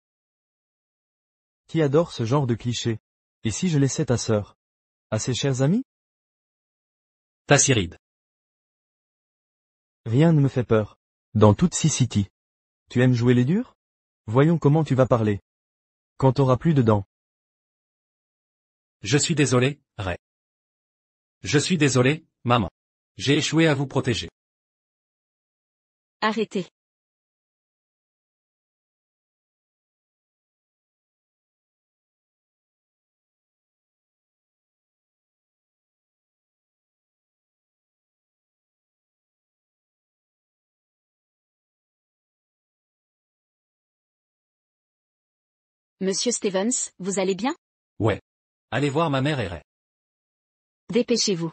Qui adorent ce genre de cliché. Et si je laissais ta sœur? À ses chers amis? Tassie Reed. Rien ne me fait peur. Dans toute City. Tu aimes jouer les durs? Voyons comment tu vas parler. Quand t'auras plus de dents. Je suis désolé, Ray. Je suis désolé, maman. J'ai échoué à vous protéger. Arrêtez. Monsieur Stevens, vous allez bien? Ouais. Allez voir ma mère et Ray. Dépêchez-vous.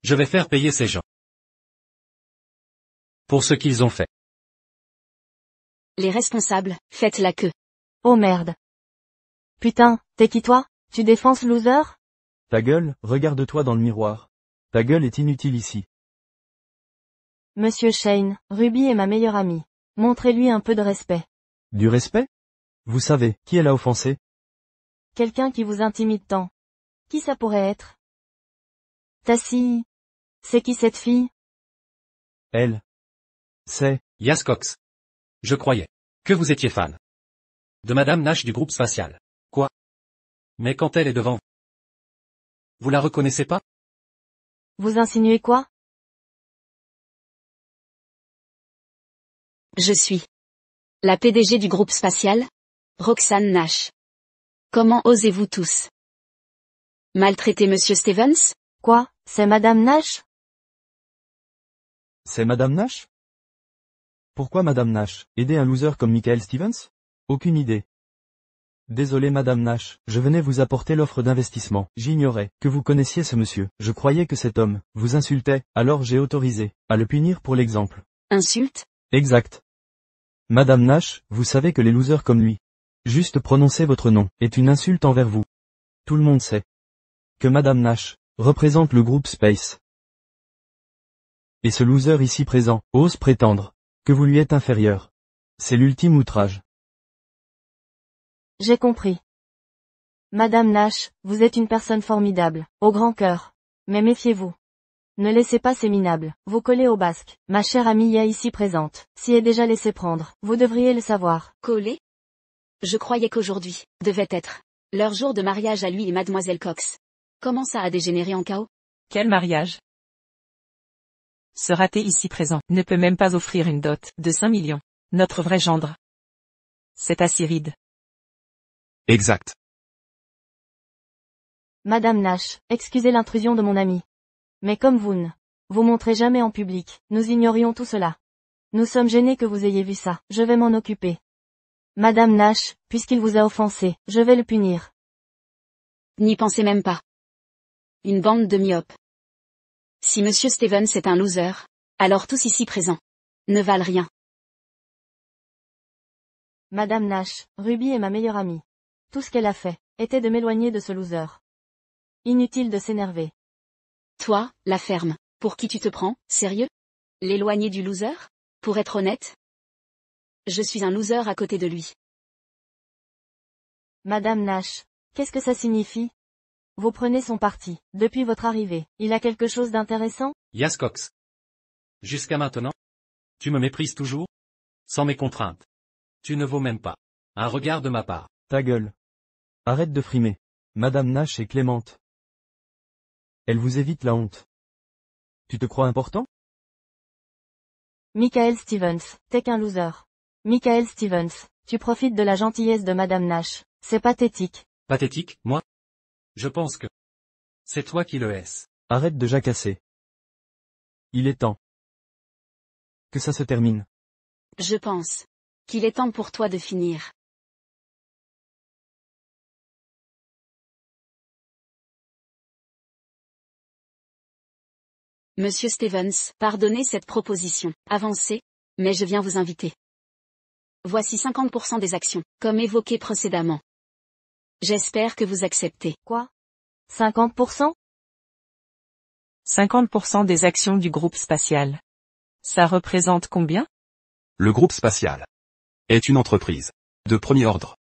Je vais faire payer ces gens. Pour ce qu'ils ont fait. Les responsables, faites la queue. Oh merde. Putain, t'es qui toi? Tu défends ce loser? Ta gueule, regarde-toi dans le miroir. Ta gueule est inutile ici. Monsieur Shane, Ruby est ma meilleure amie. Montrez-lui un peu de respect. Du respect? Vous savez, qui elle a offensé? Quelqu'un qui vous intimide tant. Qui ça pourrait être? Tassie. C'est qui cette fille? Elle. C'est, Yas Cox. Je croyais que vous étiez fan de Madame Nash du groupe spatial. Quoi? Mais quand elle est devant vous la reconnaissez pas? Vous insinuez quoi? Je suis la PDG du groupe spatial, Roxane Nash. Comment osez-vous tous maltraiter Monsieur Stevens? Quoi? C'est Madame Nash? c'est Madame Nash? Pourquoi Madame Nash? Aider un loser comme Michael Stevens? Aucune idée. Désolé Madame Nash, je venais vous apporter l'offre d'investissement. J'ignorais que vous connaissiez ce monsieur. Je croyais que cet homme vous insultait, alors j'ai autorisé à le punir pour l'exemple. Insulte? Exact. Madame Nash, vous savez que les losers comme lui, juste prononcer votre nom, est une insulte envers vous. Tout le monde sait que Madame Nash représente le groupe Space. Et ce loser ici présent ose prétendre que vous lui êtes inférieur. C'est l'ultime outrage. J'ai compris. Madame Nash, vous êtes une personne formidable, au grand cœur. Mais méfiez-vous. Ne laissez pas ces minables vous coller au basque. Ma chère amie Ya ici présente s'y est déjà laissé prendre. Vous devriez le savoir. Collé? Je croyais qu'aujourd'hui devait être leur jour de mariage à lui et Mademoiselle Cox. Comment ça a dégénéré en chaos? Quel mariage? Ce raté ici présent ne peut même pas offrir une dot de 5 millions. Notre vrai gendre. C'est Tassie Reed. Exact. Madame Nash, excusez l'intrusion de mon ami. Mais comme vous ne vous montrez jamais en public, nous ignorions tout cela. Nous sommes gênés que vous ayez vu ça. Je vais m'en occuper. Madame Nash, puisqu'il vous a offensé, je vais le punir. N'y pensez même pas. Une bande de myopes. Si Monsieur Stevens est un loser, alors tous ici présents ne valent rien. Madame Nash, Ruby est ma meilleure amie. Tout ce qu'elle a fait était de m'éloigner de ce loser. Inutile de s'énerver. Toi, la ferme, pour qui tu te prends, sérieux? L'éloigner du loser? Pour être honnête? Je suis un loser à côté de lui. Madame Nash, qu'est-ce que ça signifie? Vous prenez son parti. Depuis votre arrivée, il a quelque chose d'intéressant? Yas Cox. Jusqu'à maintenant? Tu me méprises toujours? Sans mes contraintes. Tu ne vaux même pas un regard de ma part. Ta gueule. Arrête de frimer. Madame Nash est clémente. Elle vous évite la honte. Tu te crois important? Michael Stevens, t'es qu'un loser. Michael Stevens, tu profites de la gentillesse de Madame Nash. C'est pathétique. Pathétique, moi? Je pense que c'est toi qui le hais. Arrête de jacasser. Il est temps que ça se termine. Je pense qu'il est temps pour toi de finir. Monsieur Stevens, pardonnez cette proposition avancée, mais je viens vous inviter. Voici 50% des actions, comme évoqué précédemment. J'espère que vous acceptez. Quoi? 50%? 50% des actions du groupe spatial. Ça représente combien? Le groupe spatial est une entreprise de premier ordre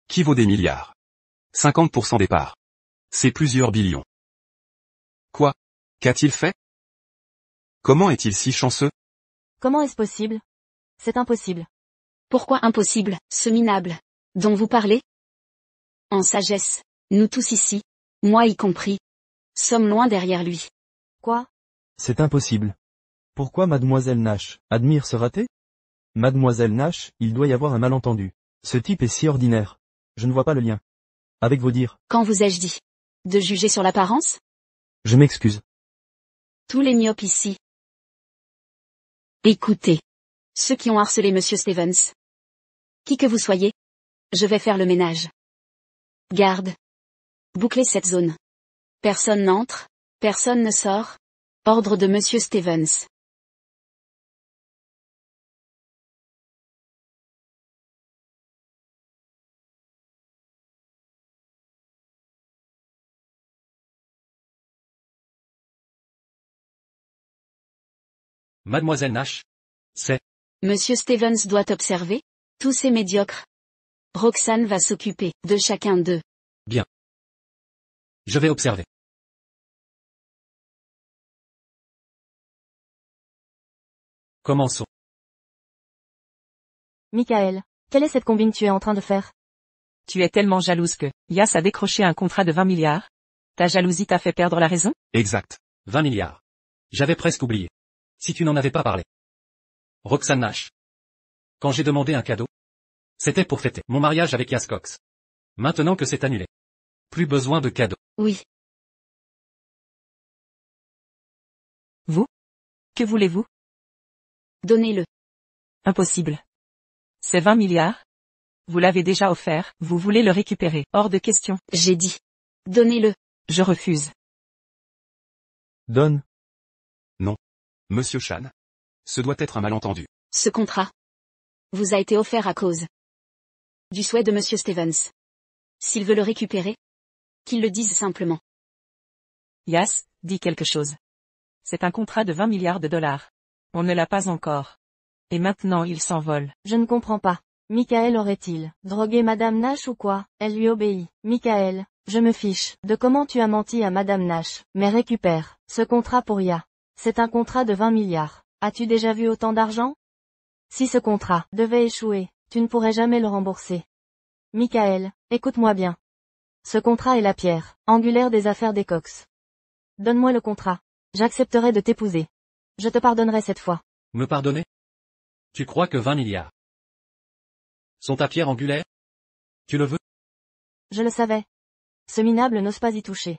qui vaut des milliards. 50% des parts. C'est plusieurs billions. Quoi? Qu'a-t-il fait? Comment est-il si chanceux? Comment est-ce possible? C'est impossible. Pourquoi impossible, ce minable dont vous parlez? En sagesse, nous tous ici, moi y compris, sommes loin derrière lui. Quoi? C'est impossible. Pourquoi Mademoiselle Nash admire ce raté? Mademoiselle Nash, il doit y avoir un malentendu. Ce type est si ordinaire. Je ne vois pas le lien. Avec vos dires. Quand vous ai-je dit de juger sur l'apparence? Je m'excuse. Tous les myopes ici. Écoutez. Ceux qui ont harcelé Monsieur Stevens. Qui que vous soyez. Je vais faire le ménage. Garde. Bouclez cette zone. Personne n'entre, personne ne sort. Ordre de Monsieur Stevens. Mademoiselle Nash? C'est Monsieur Stevens doit observer tous ces médiocres. Roxane va s'occuper de chacun d'eux. bien. Je vais observer. Commençons. Michael, quelle est cette combine tu es en train de faire? Tu es tellement jalouse que Yas a décroché un contrat de 20 milliards? Ta jalousie t'a fait perdre la raison? Exact. 20 milliards. J'avais presque oublié. Si tu n'en avais pas parlé. Roxane Nash. Quand j'ai demandé un cadeau, c'était pour fêter mon mariage avec Yas Cox. Maintenant que c'est annulé. Plus besoin de cadeaux. Oui. Vous? Que voulez-vous? Donnez-le. Impossible. C'est 20 milliards? Vous l'avez déjà offert, vous voulez le récupérer, hors de question. J'ai dit. Donnez-le. Je refuse. Donne. Monsieur Chan. Ce doit être un malentendu. Ce contrat vous a été offert à cause du souhait de Monsieur Stevens. S'il veut le récupérer, qu'il le dise simplement. Yas, dis quelque chose. C'est un contrat de 20 milliards de dollars. On ne l'a pas encore. Et maintenant il s'envole. Je ne comprends pas. Michael aurait-il drogué Madame Nash ou quoi? Elle lui obéit. Michael, je me fiche de comment tu as menti à Madame Nash, mais récupère ce contrat pour Ya. C'est un contrat de 20 milliards. As-tu déjà vu autant d'argent? Si ce contrat devait échouer, tu ne pourrais jamais le rembourser. Michael, écoute-moi bien. Ce contrat est la pierre angulaire des affaires des Cox. Donne-moi le contrat. J'accepterai de t'épouser. Je te pardonnerai cette fois. Me pardonner? Tu crois que 20 milliards sont ta pierre angulaire? Tu le veux? Je le savais. Ce minable n'ose pas y toucher.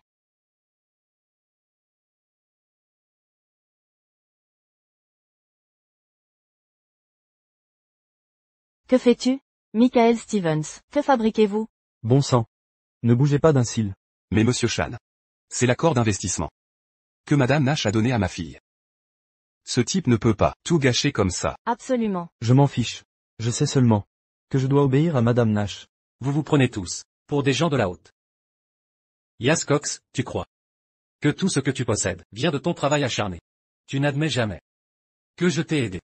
Que fais-tu? Michael Stevens, que fabriquez-vous? Bon sang. Ne bougez pas d'un cil. Mais monsieur Chan. C'est l'accord d'investissement que Madame Nash a donné à ma fille. Ce type ne peut pas tout gâcher comme ça. Absolument. Je m'en fiche. Je sais seulement que je dois obéir à Madame Nash. Vous vous prenez tous pour des gens de la haute. Yas Cox, tu crois que tout ce que tu possèdes vient de ton travail acharné. Tu n'admets jamais que je t'ai aidé.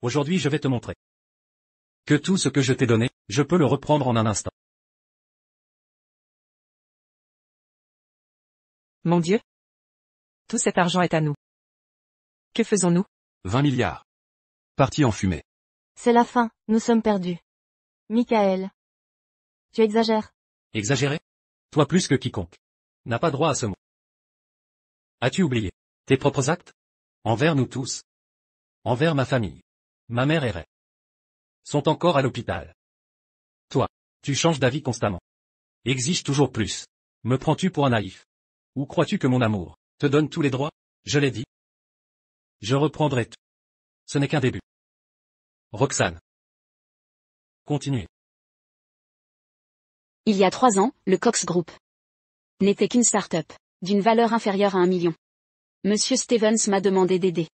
Aujourd'hui je vais te montrer que tout ce que je t'ai donné, je peux le reprendre en un instant. Mon Dieu. Tout cet argent est à nous. Que faisons-nous? 20 milliards. Parti en fumée. C'est la fin, nous sommes perdus. Michael. Tu exagères. Exagéré? Toi plus que quiconque. N'a pas droit à ce mot. As-tu oublié tes propres actes? Envers nous tous. Envers ma famille. Ma mère et Ray. Sont encore à l'hôpital. Toi, tu changes d'avis constamment. Exiges toujours plus. Me prends-tu pour un naïf? Ou crois-tu que mon amour te donne tous les droits? Je l'ai dit. Je reprendrai tout. Ce n'est qu'un début. Roxane. Continuez. Il y a 3 ans, le Cox Group n'était qu'une start-up, d'une valeur inférieure à 1 million. Monsieur Stevens m'a demandé d'aider.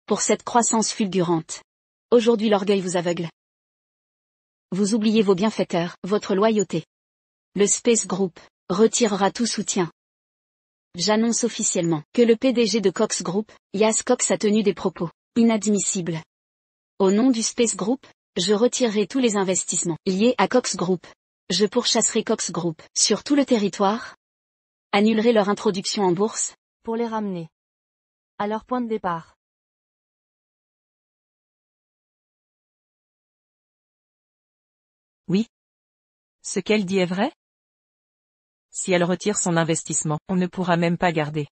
Pour cette croissance fulgurante. Aujourd'hui l'orgueil vous aveugle. Vous oubliez vos bienfaiteurs, votre loyauté. Le Space Group retirera tout soutien. J'annonce officiellement que le PDG de Cox Group, Yas Cox, a tenu des propos inadmissibles. Au nom du Space Group, je retirerai tous les investissements liés à Cox Group. Je pourchasserai Cox Group sur tout le territoire. Annulerai leur introduction en bourse. Pour les ramener à leur point de départ. Oui. Ce qu'elle dit est vrai? Si elle retire son investissement, on ne pourra même pas garder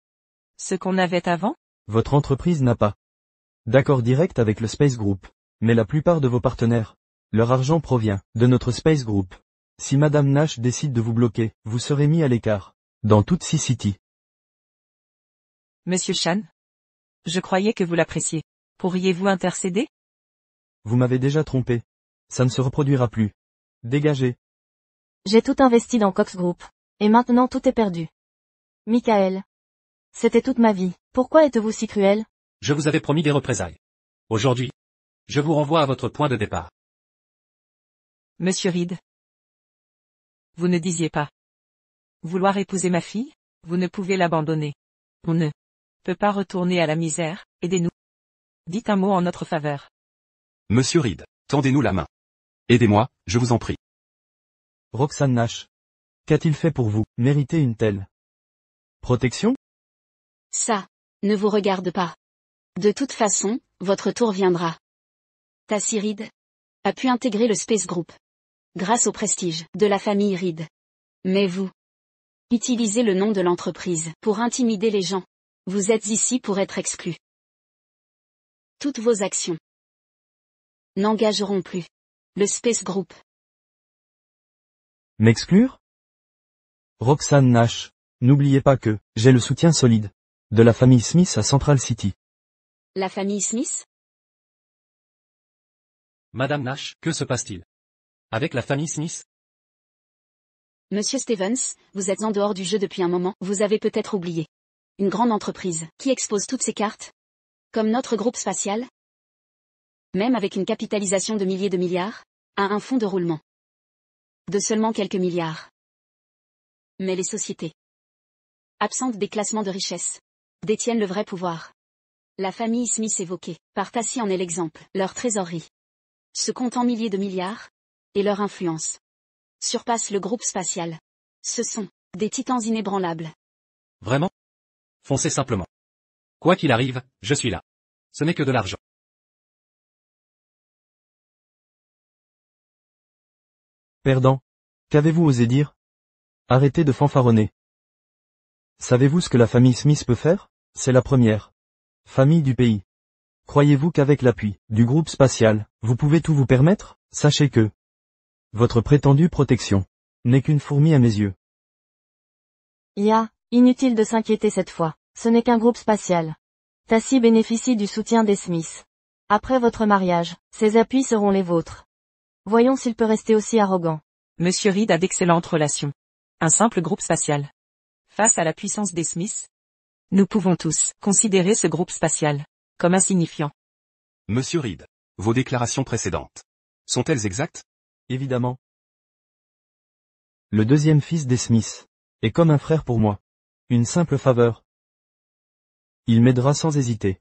ce qu'on avait avant? Votre entreprise n'a pas d'accord direct avec le Space Group. Mais la plupart de vos partenaires, leur argent provient de notre Space Group. Si Madame Nash décide de vous bloquer, vous serez mis à l'écart. Dans toute City. Monsieur Chan? Je croyais que vous l'appréciez. Pourriez-vous intercéder? Vous m'avez déjà trompé. Ça ne se reproduira plus. Dégagez. J'ai tout investi dans Cox Group. Et maintenant tout est perdu. Michael. C'était toute ma vie. Pourquoi êtes-vous si cruel? Je vous avais promis des représailles. Aujourd'hui, je vous renvoie à votre point de départ. Monsieur Reed. Vous ne disiez pas vouloir épouser ma fille? Vous ne pouvez l'abandonner. On ne peut pas retourner à la misère, aidez-nous. Dites un mot en notre faveur. Monsieur Reed, tendez-nous la main. Aidez-moi, je vous en prie. Roxane Nash. Qu'a-t-il fait pour vous mériter une telle protection? Ça ne vous regarde pas. De toute façon, votre tour viendra. Tassie Reed a pu intégrer le Space Group grâce au prestige de la famille Reed. Mais vous utilisez le nom de l'entreprise pour intimider les gens. Vous êtes ici pour être exclus. Toutes vos actions n'engageront plus le Space Group. M'exclure? Roxane Nash, n'oubliez pas que j'ai le soutien solide de la famille Smith à Central City. La famille Smith? Madame Nash, que se passe-t-il? Avec la famille Smith? Monsieur Stevens, vous êtes en dehors du jeu depuis un moment, vous avez peut-être oublié. Une grande entreprise, qui expose toutes ses cartes. Comme notre groupe spatial. Même avec une capitalisation de milliers de milliards, a un fonds de roulement. De seulement quelques milliards. Mais les sociétés, absentes des classements de richesse, détiennent le vrai pouvoir. La famille Smith évoquée par Tassie en est l'exemple, leur trésorerie se compte en milliers de milliards, et leur influence surpasse le groupe spatial. Ce sont des titans inébranlables. Vraiment? Foncez simplement. Quoi qu'il arrive, je suis là. Ce n'est que de l'argent. Perdant. Qu'avez-vous osé dire? Arrêtez de fanfaronner. Savez-vous ce que la famille Smith peut faire? C'est la première famille du pays. Croyez-vous qu'avec l'appui du groupe spatial, vous pouvez tout vous permettre? Sachez que votre prétendue protection n'est qu'une fourmi à mes yeux. Inutile de s'inquiéter cette fois. Ce n'est qu'un groupe spatial. Tassie bénéficie du soutien des Smiths. Après votre mariage, ses appuis seront les vôtres. Voyons s'il peut rester aussi arrogant. Monsieur Reed a d'excellentes relations. Un simple groupe spatial. Face à la puissance des Smiths, nous pouvons tous considérer ce groupe spatial comme insignifiant. Monsieur Reed, vos déclarations précédentes sont-elles exactes? Évidemment. Le deuxième fils des Smiths est comme un frère pour moi. Une simple faveur. Il m'aidera sans hésiter.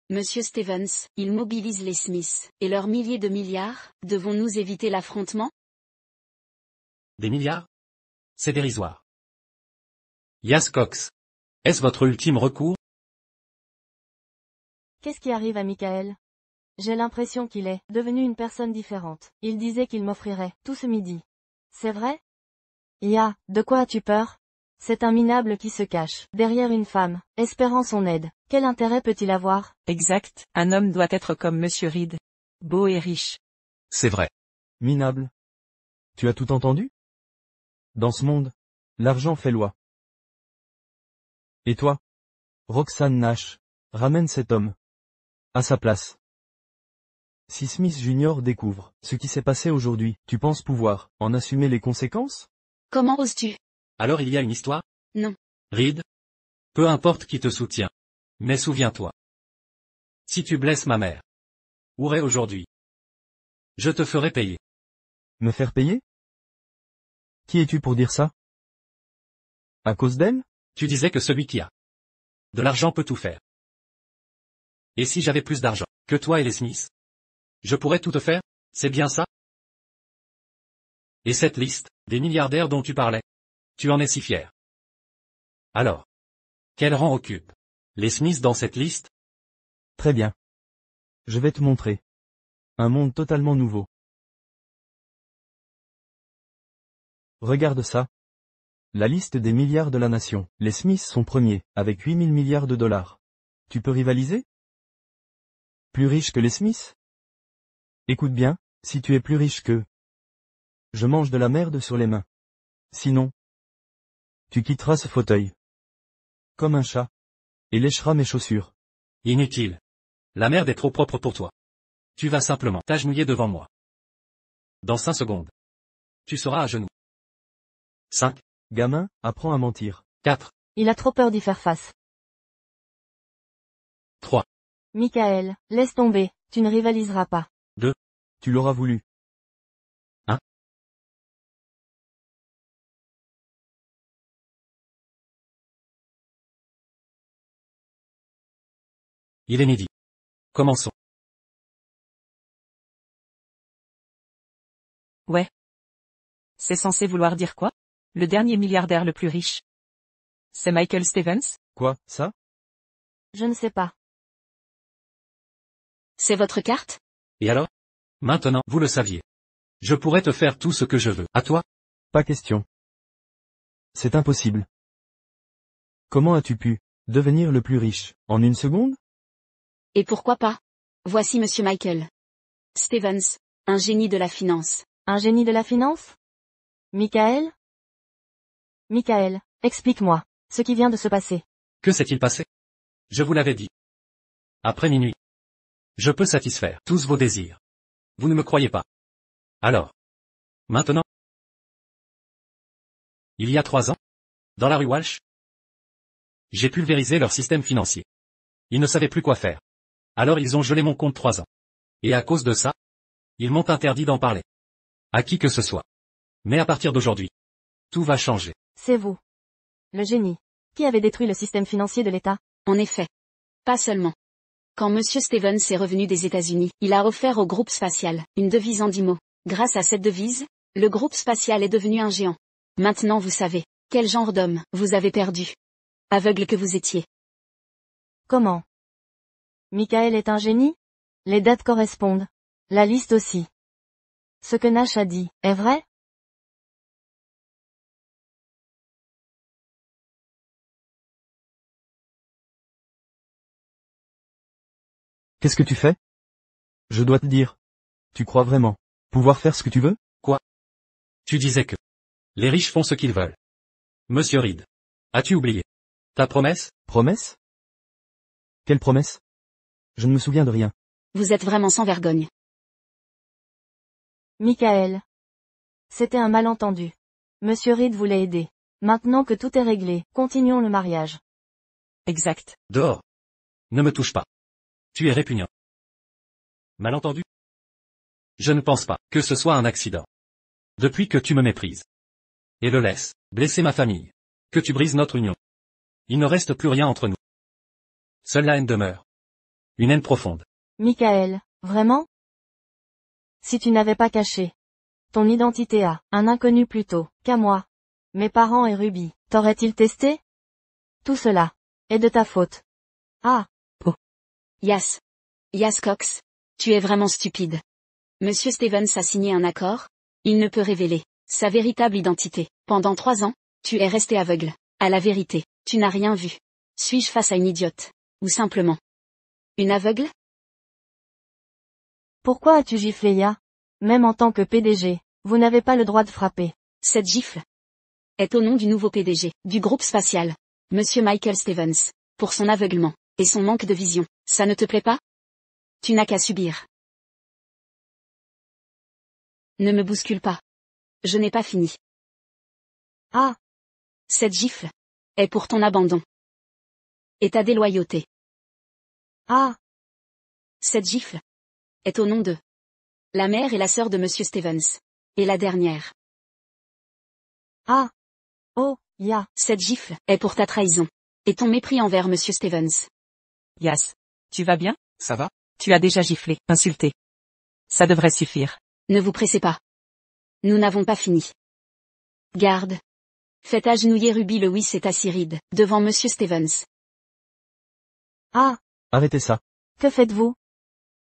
Monsieur Stevens, ils mobilisent les Smiths, et leurs milliers de milliards, devons-nous éviter l'affrontement? Des milliards? C'est dérisoire. Yas Cox Est-ce votre ultime recours? Qu'est-ce qui arrive à Michael? J'ai l'impression qu'il est devenu une personne différente. Il disait qu'il m'offrirait tout ce midi. C'est vrai? Ya, de quoi as-tu peur? C'est un minable qui se cache derrière une femme, espérant son aide. Quel intérêt peut-il avoir? Exact, un homme doit être comme Monsieur Reed. Beau et riche. C'est vrai. Minable. Tu as tout entendu? Dans ce monde, l'argent fait loi. Et toi? Roxane Nash, ramène cet homme à sa place. Si Smith Jr. découvre ce qui s'est passé aujourd'hui, tu penses pouvoir en assumer les conséquences? Comment oses-tu? Alors il y a une histoire? Non. Reed? Peu importe qui te soutient. Mais souviens-toi. Si tu blesses ma mère. Où est aujourd'hui? Je te ferai payer. Me faire payer? Qui es-tu pour dire ça? À cause d'elle? Tu disais que celui qui a de l'argent peut tout faire. Et si j'avais plus d'argent que toi et les Smiths? Je pourrais tout te faire? C'est bien ça? Et cette liste, des milliardaires dont tu parlais? Tu en es si fier. Alors. Quel rang occupent les Smiths dans cette liste? Très bien. Je vais te montrer. Un monde totalement nouveau. Regarde ça. La liste des milliards de la nation. Les Smiths sont premiers, avec 8000 milliards de dollars. Tu peux rivaliser? Plus riche que les Smiths? Écoute bien, si tu es plus riche qu'eux, je mange de la merde sur les mains. Sinon, tu quitteras ce fauteuil. Comme un chat. Et lécheras mes chaussures. Inutile. La merde est trop propre pour toi. Tu vas simplement t'agenouiller devant moi. Dans 5 secondes. Tu seras à genoux. 5, Gamin, apprends à mentir. 4, Il a trop peur d'y faire face. 3, Michael, laisse tomber, tu ne rivaliseras pas. Tu l'auras voulu. il est midi. Commençons. Ouais. C'est censé vouloir dire quoi? Le dernier milliardaire le plus riche. C'est Michael Stevens? Quoi, ça? Je ne sais pas. C'est votre carte? Et alors? Maintenant, vous le saviez. Je pourrais te faire tout ce que je veux. À toi? Pas question. C'est impossible. Comment as-tu pu devenir le plus riche, en une seconde? Et pourquoi pas? Voici Monsieur Michael Stevens, un génie de la finance. Un génie de la finance? Michael? Michael, explique-moi ce qui vient de se passer. Que s'est-il passé? Je vous l'avais dit. Après minuit. Je peux satisfaire tous vos désirs. Vous ne me croyez pas. Alors. Maintenant. Il y a 3 ans. Dans la rue Walsh. J'ai pulvérisé leur système financier. Ils ne savaient plus quoi faire. Alors ils ont gelé mon compte 3 ans. Et à cause de ça, ils m'ont interdit d'en parler. À qui que ce soit. Mais à partir d'aujourd'hui, tout va changer. C'est vous. Le génie. Qui avait détruit le système financier de l'État? En effet. Pas seulement. Quand Monsieur Stevens est revenu des États-Unis, il a offert au groupe spatial une devise en 10 mots. Grâce à cette devise, le groupe spatial est devenu un géant. Maintenant vous savez, quel genre d'homme vous avez perdu. Aveugle que vous étiez. Comment? Michael est un génie? Les dates correspondent. La liste aussi. Ce que Nash a dit, est vrai? Qu'est-ce que tu fais? Je dois te dire. Tu crois vraiment pouvoir faire ce que tu veux? Tu disais que les riches font ce qu'ils veulent. Monsieur Reed. As-tu oublié ta promesse? Promesse? Quelle promesse? Je ne me souviens de rien. Vous êtes vraiment sans vergogne. Michael. C'était un malentendu. Monsieur Reed voulait aider. Maintenant que tout est réglé, continuons le mariage. Exact. Dehors. Ne me touche pas. Tu es répugnant. Malentendu? Je ne pense pas que ce soit un accident. Depuis que tu me méprises. Et le laisses blesser ma famille. Que tu brises notre union. Il ne reste plus rien entre nous. Seule la haine demeure. Une haine profonde. Michael, vraiment? Si tu n'avais pas caché ton identité à un inconnu plus tôt qu'à moi, mes parents et Ruby, t'auraient-ils testé? Tout cela est de ta faute. Ah, Yas. Yas Cox. Tu es vraiment stupide. Monsieur Stevens a signé un accord. Il ne peut révéler sa véritable identité. Pendant 3 ans, tu es resté aveugle. À la vérité, tu n'as rien vu. Suis-je face à une idiote? Ou simplement une aveugle? pourquoi as-tu giflé Ya? Même en tant que PDG, vous n'avez pas le droit de frapper. Cette gifle est au nom du nouveau PDG du groupe spatial, Monsieur Michael Stevens, pour son aveuglement et son manque de vision. Ça ne te plaît pas? Tu n'as qu'à subir. Ne me bouscule pas. Je n'ai pas fini. Ah, Cette gifle est pour ton abandon et ta déloyauté. ah, Cette gifle est au nom de la mère et la sœur de Monsieur Stevens. Et la dernière. ah. Oh, Ya. Cette gifle est pour ta trahison et ton mépris envers Monsieur Stevens. Yas. Tu vas bien? Ça va? Tu as déjà giflé, insulté. Ça devrait suffire. Ne vous pressez pas. Nous n'avons pas fini. Garde. Faites agenouiller Ruby Lewis et Tassiride, devant Monsieur Stevens. Ah, Arrêtez ça. que faites-vous?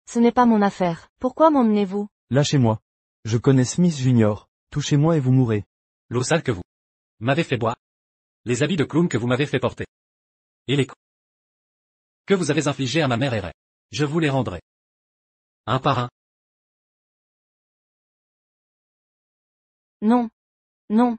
Ce n'est pas mon affaire. Pourquoi m'emmenez-vous? Lâchez-moi. Je connais Smith Junior. Touchez-moi et vous mourrez. L'eau sale que vous m'avez fait boire. Les habits de clown que vous m'avez fait porter. Et les coups que vous avez infligés à ma mère et Ray. Je vous les rendrai. Un par un. Non. Non.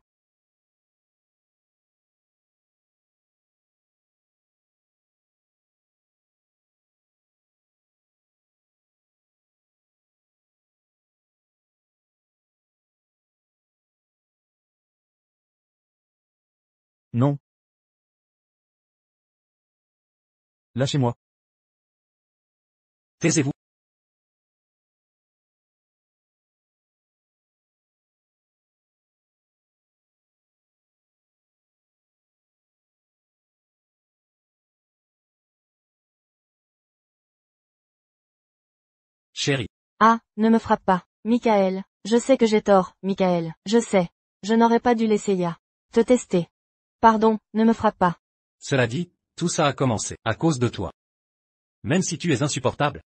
Non. Lâchez-moi. Taisez-vous. Chérie. Ah, ne me frappe pas. Michael, je sais que j'ai tort, Michael, je sais. Je n'aurais pas dû laisser Ya te tester. Pardon, ne me frappe pas. Cela dit, tout ça a commencé à cause de toi. Même si tu es insupportable,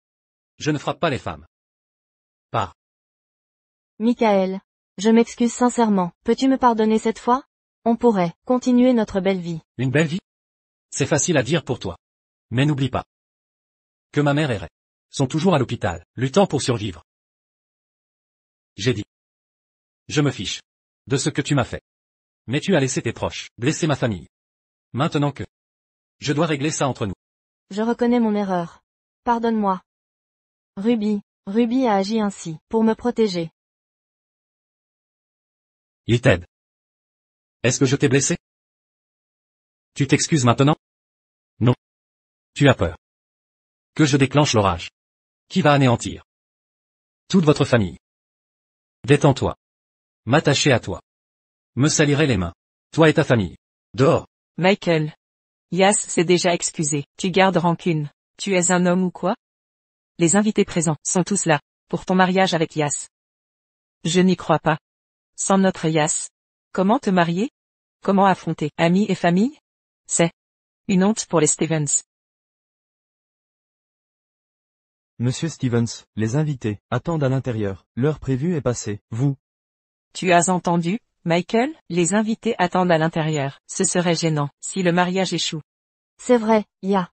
je ne frappe pas les femmes. Pas. Michael, je m'excuse sincèrement. Peux-tu me pardonner cette fois? On pourrait continuer notre belle vie. Une belle vie? C'est facile à dire pour toi. Mais n'oublie pas que ma mère et Ray sont toujours à l'hôpital, luttant pour survivre. J'ai dit. Je me fiche de ce que tu m'as fait. Mais tu as laissé tes proches blesser ma famille. Maintenant que je dois régler ça entre nous. Je reconnais mon erreur. Pardonne-moi. Ruby a agi ainsi, pour me protéger. Il t'aide. Est-ce que je t'ai blessé? Tu t'excuses maintenant? Non. Tu as peur que je déclenche l'orage qui va anéantir toute votre famille. Détends-toi. M'attacher à toi me salirait les mains. Toi et ta famille. Dehors. Michael. Yas s'est déjà excusé. Tu gardes rancune. Tu es un homme ou quoi? Les invités présents sont tous là, pour ton mariage avec Yas. Je n'y crois pas. Sans notre Yas. Comment te marier? Comment affronter amis et famille? C'est une honte pour les Stevens. Monsieur Stevens, les invités, attendent à l'intérieur. L'heure prévue est passée. Vous. Tu as entendu, Michael? Les invités attendent à l'intérieur. Ce serait gênant, si le mariage échoue. C'est vrai, Ya.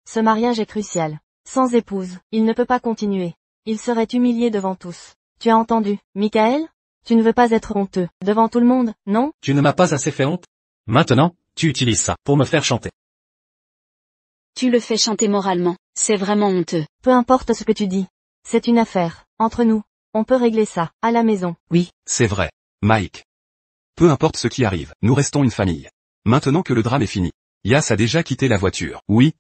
Ce mariage est crucial. Sans épouse, il ne peut pas continuer. Il serait humilié devant tous. Tu as entendu, Michael? Tu ne veux pas être honteux, devant tout le monde, non? Tu ne m'as pas assez fait honte? Maintenant, tu utilises ça pour me faire chanter. Tu le fais chanter moralement, c'est vraiment honteux. Peu importe ce que tu dis. C'est une affaire, entre nous. On peut régler ça, à la maison. Oui. C'est vrai. Mike. Peu importe ce qui arrive, nous restons une famille. Maintenant que le drame est fini. Yas a déjà quitté la voiture. Oui,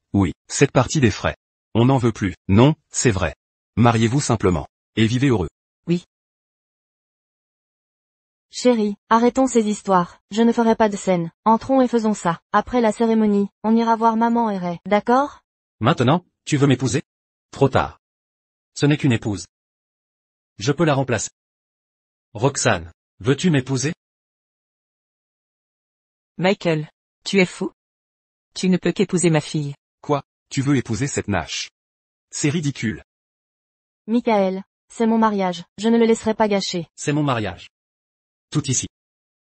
cette partie des frais. On n'en veut plus. Non, c'est vrai. Mariez-vous simplement. Et vivez heureux. Chérie, arrêtons ces histoires. Je ne ferai pas de scène. Entrons et faisons ça. Après la cérémonie, on ira voir maman et Ray. D'accord? Maintenant, tu veux m'épouser? Trop tard. Ce n'est qu'une épouse. Je peux la remplacer. Roxane, veux-tu m'épouser? Michael. Tu es fou? Tu ne peux qu'épouser ma fille. Quoi, tu veux épouser cette Nash? C'est ridicule. Michael, c'est mon mariage, je ne le laisserai pas gâcher. C'est mon mariage. Tout ici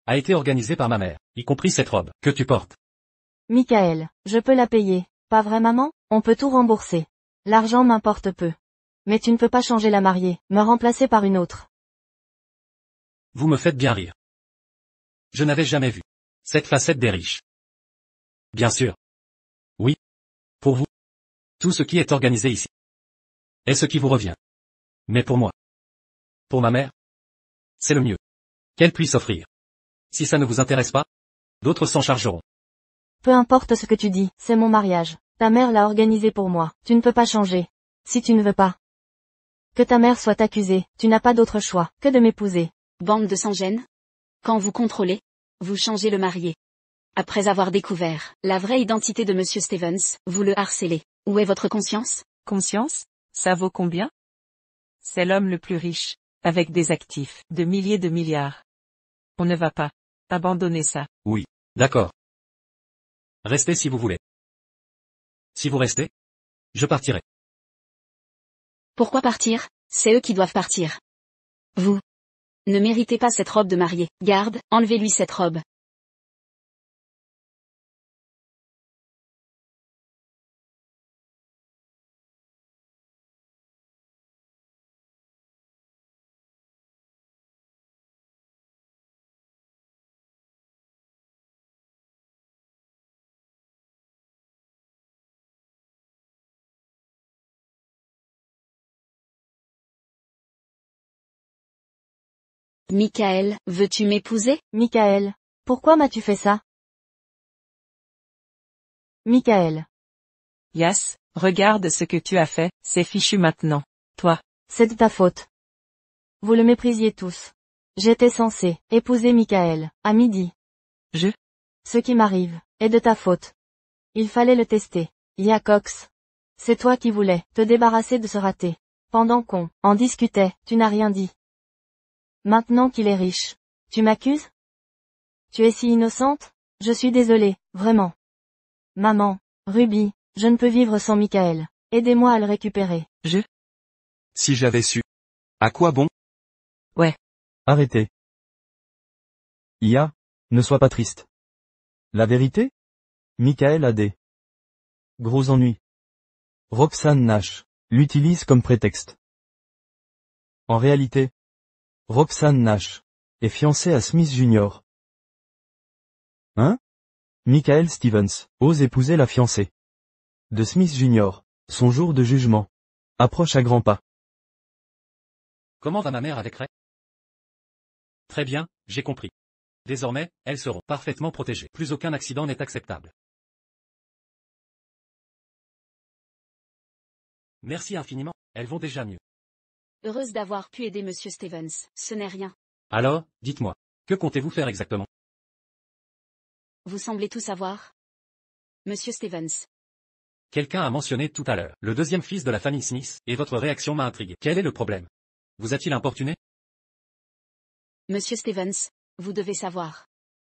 a été organisé par ma mère, y compris cette robe que tu portes. Michael, je peux la payer, pas vrai maman? On peut tout rembourser. L'argent m'importe peu. Mais tu ne peux pas changer la mariée, me remplacer par une autre. Vous me faites bien rire. Je n'avais jamais vu cette facette des riches. Bien sûr. Oui. Pour vous. Tout ce qui est organisé ici est ce qui vous revient. Mais pour moi, pour ma mère, c'est le mieux qu'elle puisse offrir. Si ça ne vous intéresse pas, d'autres s'en chargeront. Peu importe ce que tu dis, c'est mon mariage. Ta mère l'a organisé pour moi, tu ne peux pas changer. Si tu ne veux pas que ta mère soit accusée, tu n'as pas d'autre choix que de m'épouser. Bande de sans-gêne. Quand vous contrôlez, vous changez le marié. Après avoir découvert la vraie identité de Monsieur Stevens, vous le harcelez. Où est votre conscience? Conscience? Ça vaut combien? C'est l'homme le plus riche, avec des actifs de milliers de milliards. On ne va pas abandonner ça. Oui. D'accord. Restez si vous voulez. Si vous restez, je partirai. Pourquoi partir? C'est eux qui doivent partir. Vous ne méritez pas cette robe de mariée. Garde, enlevez-lui cette robe. Michael, veux-tu m'épouser? Michael, pourquoi m'as-tu fait ça? Michael, Yas, regarde ce que tu as fait, c'est fichu maintenant. Toi, c'est de ta faute. Vous le méprisiez tous. J'étais censé épouser Michael, à midi. je, Ce qui m'arrive est de ta faute. Il fallait le tester. Ya Cox. C'est toi qui voulais te débarrasser de ce raté. Pendant qu'on en discutait, tu n'as rien dit. Maintenant qu'il est riche, tu m'accuses? Tu es si innocente? Je suis désolée, vraiment. Maman, Ruby, je ne peux vivre sans Michael. Aidez-moi à le récupérer. Si j'avais su. À quoi bon? Arrêtez. Ia, ne sois pas triste. La vérité? Michael a des gros ennuis. Roxane Nash l'utilise comme prétexte. En réalité, Roxane Nash est fiancée à Smith Jr. Hein? Michael Stevens ose épouser la fiancée de Smith Jr. Son jour de jugement approche à grands pas. Comment va ma mère avec Ray? Très bien, j'ai compris. Désormais, elles seront parfaitement protégées. Plus aucun accident n'est acceptable. Merci infiniment, elles vont déjà mieux. Heureuse d'avoir pu aider Monsieur Stevens, ce n'est rien. Alors, dites-moi, que comptez-vous faire exactement? Vous semblez tout savoir. Monsieur Stevens. Quelqu'un a mentionné tout à l'heure le deuxième fils de la famille Smith, et votre réaction m'a intrigué. Quel est le problème? Vous a-t-il importuné? Monsieur Stevens, vous devez savoir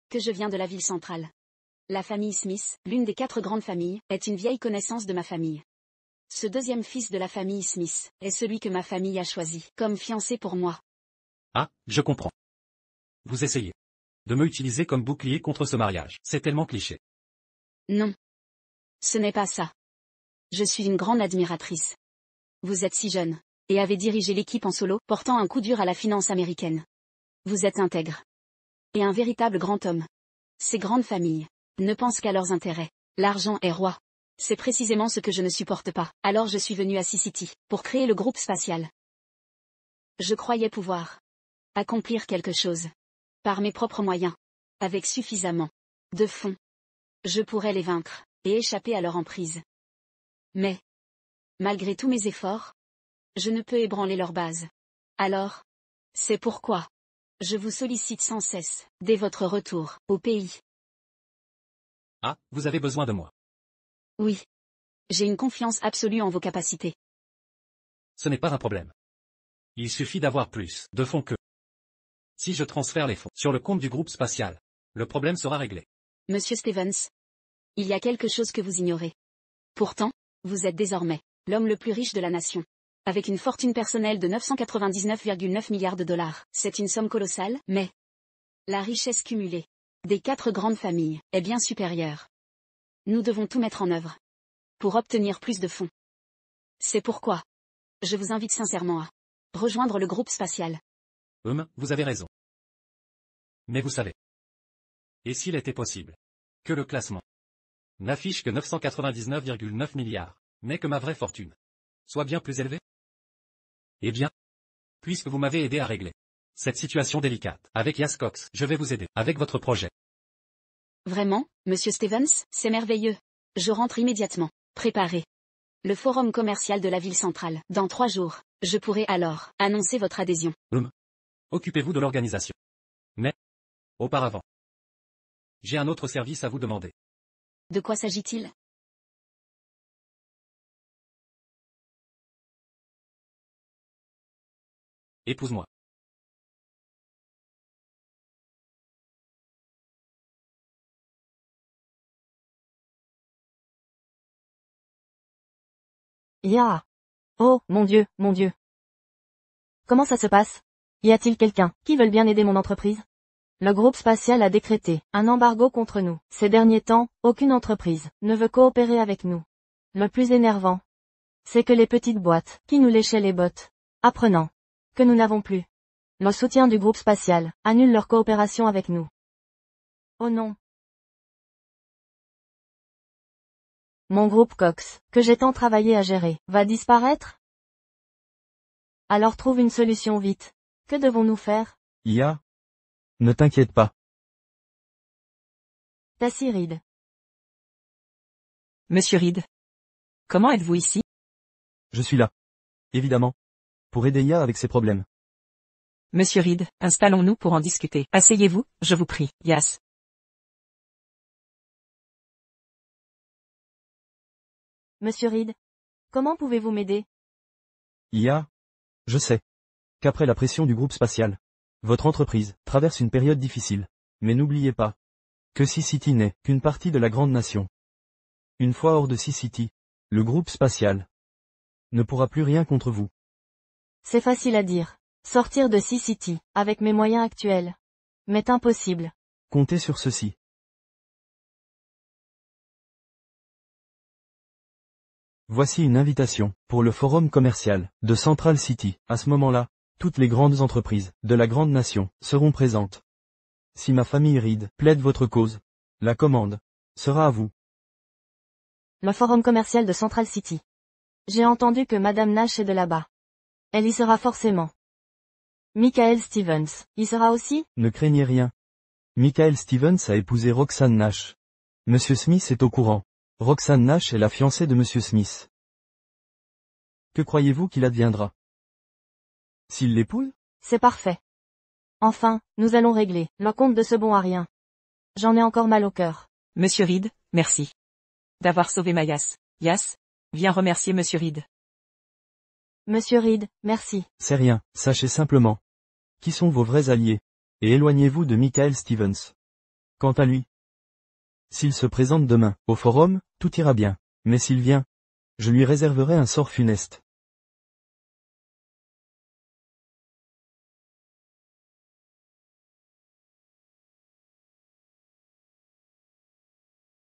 que je viens de la ville centrale. La famille Smith, l'une des 4 grandes familles, est une vieille connaissance de ma famille. Ce deuxième fils de la famille Smith est celui que ma famille a choisi comme fiancé pour moi. Ah, je comprends. Vous essayez de me utiliser comme bouclier contre ce mariage. C'est tellement cliché. Non. Ce n'est pas ça. Je suis une grande admiratrice. Vous êtes si jeune, et avez dirigé l'équipe en solo, portant un coup dur à la finance américaine. Vous êtes intègre. Et un véritable grand homme. Ces grandes familles ne pensent qu'à leurs intérêts. L'argent est roi. C'est précisément ce que je ne supporte pas. Alors je suis venu à Sea-City, pour créer le groupe spatial. Je croyais pouvoir accomplir quelque chose. Par mes propres moyens. Avec suffisamment de fonds. Je pourrais les vaincre, et échapper à leur emprise. Mais, malgré tous mes efforts, je ne peux ébranler leur base. Alors, c'est pourquoi je vous sollicite sans cesse, dès votre retour au pays. Ah, vous avez besoin de moi. Oui. J'ai une confiance absolue en vos capacités. Ce n'est pas un problème. Il suffit d'avoir plus de fonds que. Si je transfère les fonds sur le compte du groupe spatial, le problème sera réglé. Monsieur Stevens. Il y a quelque chose que vous ignorez. Pourtant, vous êtes désormais l'homme le plus riche de la nation. Avec une fortune personnelle de 999,9 milliards de dollars. C'est une somme colossale, mais la richesse cumulée des 4 grandes familles est bien supérieure. Nous devons tout mettre en œuvre pour obtenir plus de fonds. C'est pourquoi je vous invite sincèrement à rejoindre le groupe spatial. Vous avez raison. Mais vous savez. Et s'il était possible que le classement n'affiche que 999,9 milliards, mais que ma vraie fortune soit bien plus élevée? Eh bien, puisque vous m'avez aidé à régler cette situation délicate avec Yas Cox, je vais vous aider avec votre projet. Vraiment, Monsieur Stevens, c'est merveilleux. Je rentre immédiatement. Préparez le forum commercial de la ville centrale. Dans 3 jours, je pourrai alors annoncer votre adhésion. Occupez-vous de l'organisation. Mais, auparavant, j'ai un autre service à vous demander. De quoi s'agit-il? Épouse-moi. Ya. Oh, mon Dieu, mon Dieu. Comment ça se passe? Y a-t-il quelqu'un qui veut bien aider mon entreprise? Le groupe spatial a décrété un embargo contre nous. Ces derniers temps, aucune entreprise ne veut coopérer avec nous. Le plus énervant, c'est que les petites boîtes qui nous léchaient les bottes, apprenant que nous n'avons plus le soutien du groupe spatial, annulent leur coopération avec nous. Oh non. Mon groupe Cox, que j'ai tant travaillé à gérer, va disparaître? Alors trouve une solution vite. Que devons-nous faire? Ya. Ne t'inquiète pas. Tassie Reed. Monsieur Reed. Comment êtes-vous ici? Je suis là. Évidemment. Pour aider Ya avec ses problèmes. Monsieur Reed, installons-nous pour en discuter. Asseyez-vous, je vous prie, Yas. Monsieur Reed. Comment pouvez-vous m'aider? Ya. Je sais qu'après la pression du groupe spatial, votre entreprise traverse une période difficile. Mais n'oubliez pas que Sea-City n'est qu'une partie de la grande nation. Une fois hors de Sea-City, le groupe spatial ne pourra plus rien contre vous. C'est facile à dire. Sortir de Sea-City, avec mes moyens actuels, m'est impossible. Comptez sur ceci. Voici une invitation pour le forum commercial de Central City. À ce moment-là, toutes les grandes entreprises de la grande nation seront présentes. Si ma famille Reed plaide votre cause, la commande sera à vous. Le forum commercial de Central City. J'ai entendu que Madame Nash est de là-bas. Elle y sera forcément. Michael Stevens, y sera aussi? Ne craignez rien. Michael Stevens a épousé Roxanne Nash. Monsieur Smith est au courant. Roxanne Nash est la fiancée de Monsieur Smith. Que croyez-vous qu'il adviendra? S'il l'épouse? C'est parfait. Enfin, nous allons régler le compte de ce bon à rien. J'en ai encore mal au cœur. Monsieur Reed, merci d'avoir sauvé ma Yas. Yas, viens remercier Monsieur Reed. Monsieur Reed, merci. C'est rien, sachez simplement qui sont vos vrais alliés, et éloignez-vous de Michael Stevens. Quant à lui, s'il se présente demain au forum, tout ira bien, mais s'il vient, je lui réserverai un sort funeste.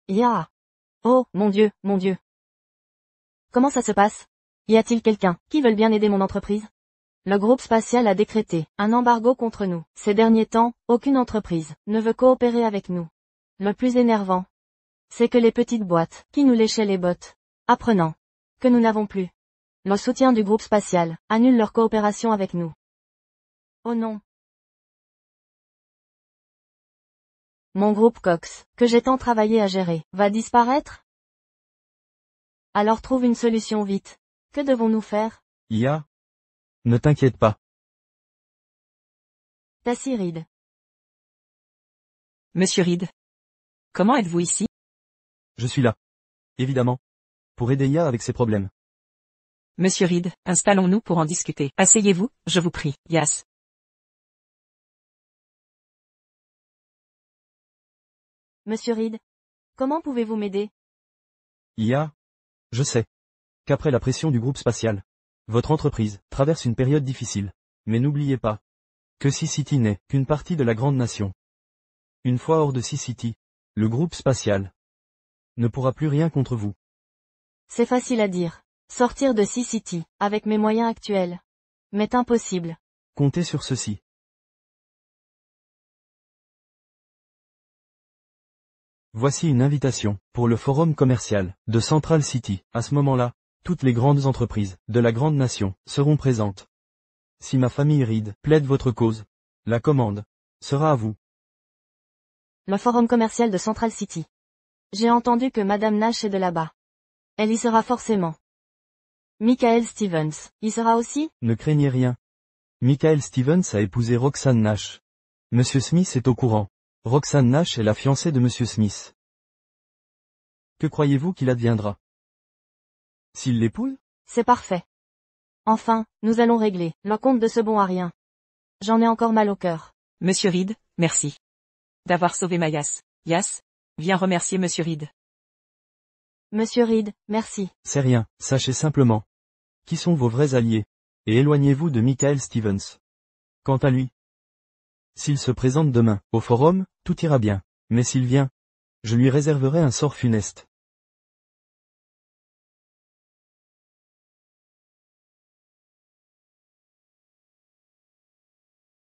Ya. Oh, mon Dieu, mon Dieu. Comment ça se passe? Y a-t-il quelqu'un qui veut bien aider mon entreprise? Le groupe spatial a décrété un embargo contre nous. Ces derniers temps, aucune entreprise ne veut coopérer avec nous. Le plus énervant, c'est que les petites boîtes qui nous léchaient les bottes, apprenant que nous n'avons plus le soutien du groupe spatial, annulent leur coopération avec nous. Oh non. Mon groupe Cox, que j'ai tant travaillé à gérer, va disparaître? Alors trouve une solution vite. Que devons-nous faire? Ya. Ne t'inquiète pas. Tassie Reed. Monsieur Reed. Comment êtes-vous ici? Je suis là. Évidemment. Pour aider Ya avec ses problèmes. Monsieur Reed, installons-nous pour en discuter. Asseyez-vous, je vous prie, Yas. Monsieur Reed. Comment pouvez-vous m'aider? Je sais. Qu'après la pression du groupe spatial, votre entreprise traverse une période difficile. Mais n'oubliez pas que Sea-City n'est qu'une partie de la grande nation. Une fois hors de Sea-City, le groupe spatial ne pourra plus rien contre vous. C'est facile à dire. Sortir de Sea-City, avec mes moyens actuels, m'est impossible. Comptez sur ceci. Voici une invitation pour le forum commercial de Central City. À ce moment-là, toutes les grandes entreprises de la grande nation seront présentes. Si ma famille Reed plaide votre cause, la commande sera à vous. Le forum commercial de Central City. J'ai entendu que Madame Nash est de là-bas. Elle y sera forcément. Michael Stevens, y sera aussi? Ne craignez rien. Michael Stevens a épousé Roxanne Nash. Monsieur Smith est au courant. Roxanne Nash est la fiancée de Monsieur Smith. Que croyez-vous qu'il adviendra s'il l'épouse? C'est parfait. Enfin, nous allons régler le compte de ce bon à rien. J'en ai encore mal au cœur. Monsieur Reed, merci. D'avoir sauvé ma Yass. Yass, viens remercier Monsieur Reed. Monsieur Reed, merci. C'est rien, sachez simplement qui sont vos vrais alliés, et éloignez-vous de Michael Stevens. Quant à lui, s'il se présente demain au forum, tout ira bien, mais s'il vient, je lui réserverai un sort funeste.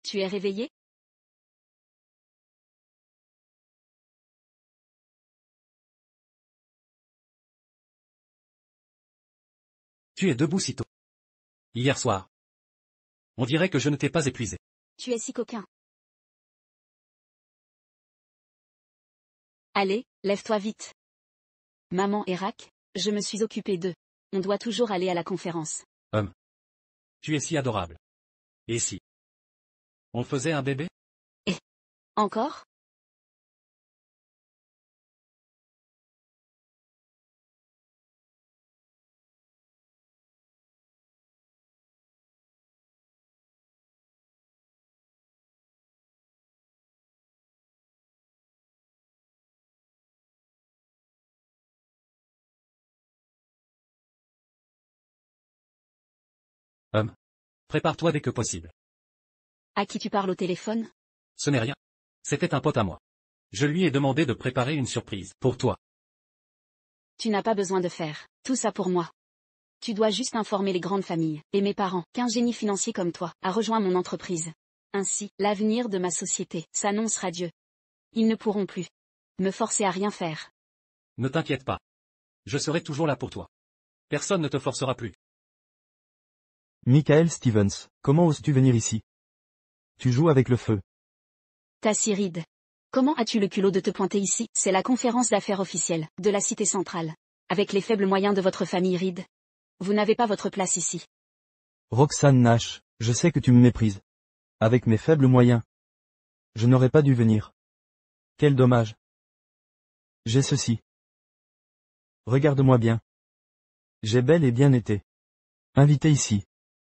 Tu es réveillé? Tu es debout si tôt. Hier soir. On dirait que je ne t'ai pas épuisé. Tu es si coquin. Allez, lève-toi vite. Maman et Rack, je me suis occupée d'eux. On doit toujours aller à la conférence. Tu es si adorable. Et si on faisait un bébé? Encore? Prépare-toi dès que possible. À qui tu parles au téléphone? Ce n'est rien. C'était un pote à moi. Je lui ai demandé de préparer une surprise pour toi. Tu n'as pas besoin de faire tout ça pour moi. Tu dois juste informer les grandes familles, et mes parents, qu'un génie financier comme toi a rejoint mon entreprise. Ainsi, l'avenir de ma société s'annonce radieux. Ils ne pourront plus me forcer à rien faire. Ne t'inquiète pas. Je serai toujours là pour toi. Personne ne te forcera plus. Michael Stevens, comment oses-tu venir ici? Tu joues avec le feu. Tassie Reed. Comment as-tu le culot de te pointer ici? C'est la conférence d'affaires officielle de la cité centrale. Avec les faibles moyens de votre famille Reed, vous n'avez pas votre place ici. Roxanne Nash, je sais que tu me méprises. Avec mes faibles moyens, je n'aurais pas dû venir. Quel dommage. J'ai ceci. Regarde-moi bien. J'ai bel et bien été invité ici.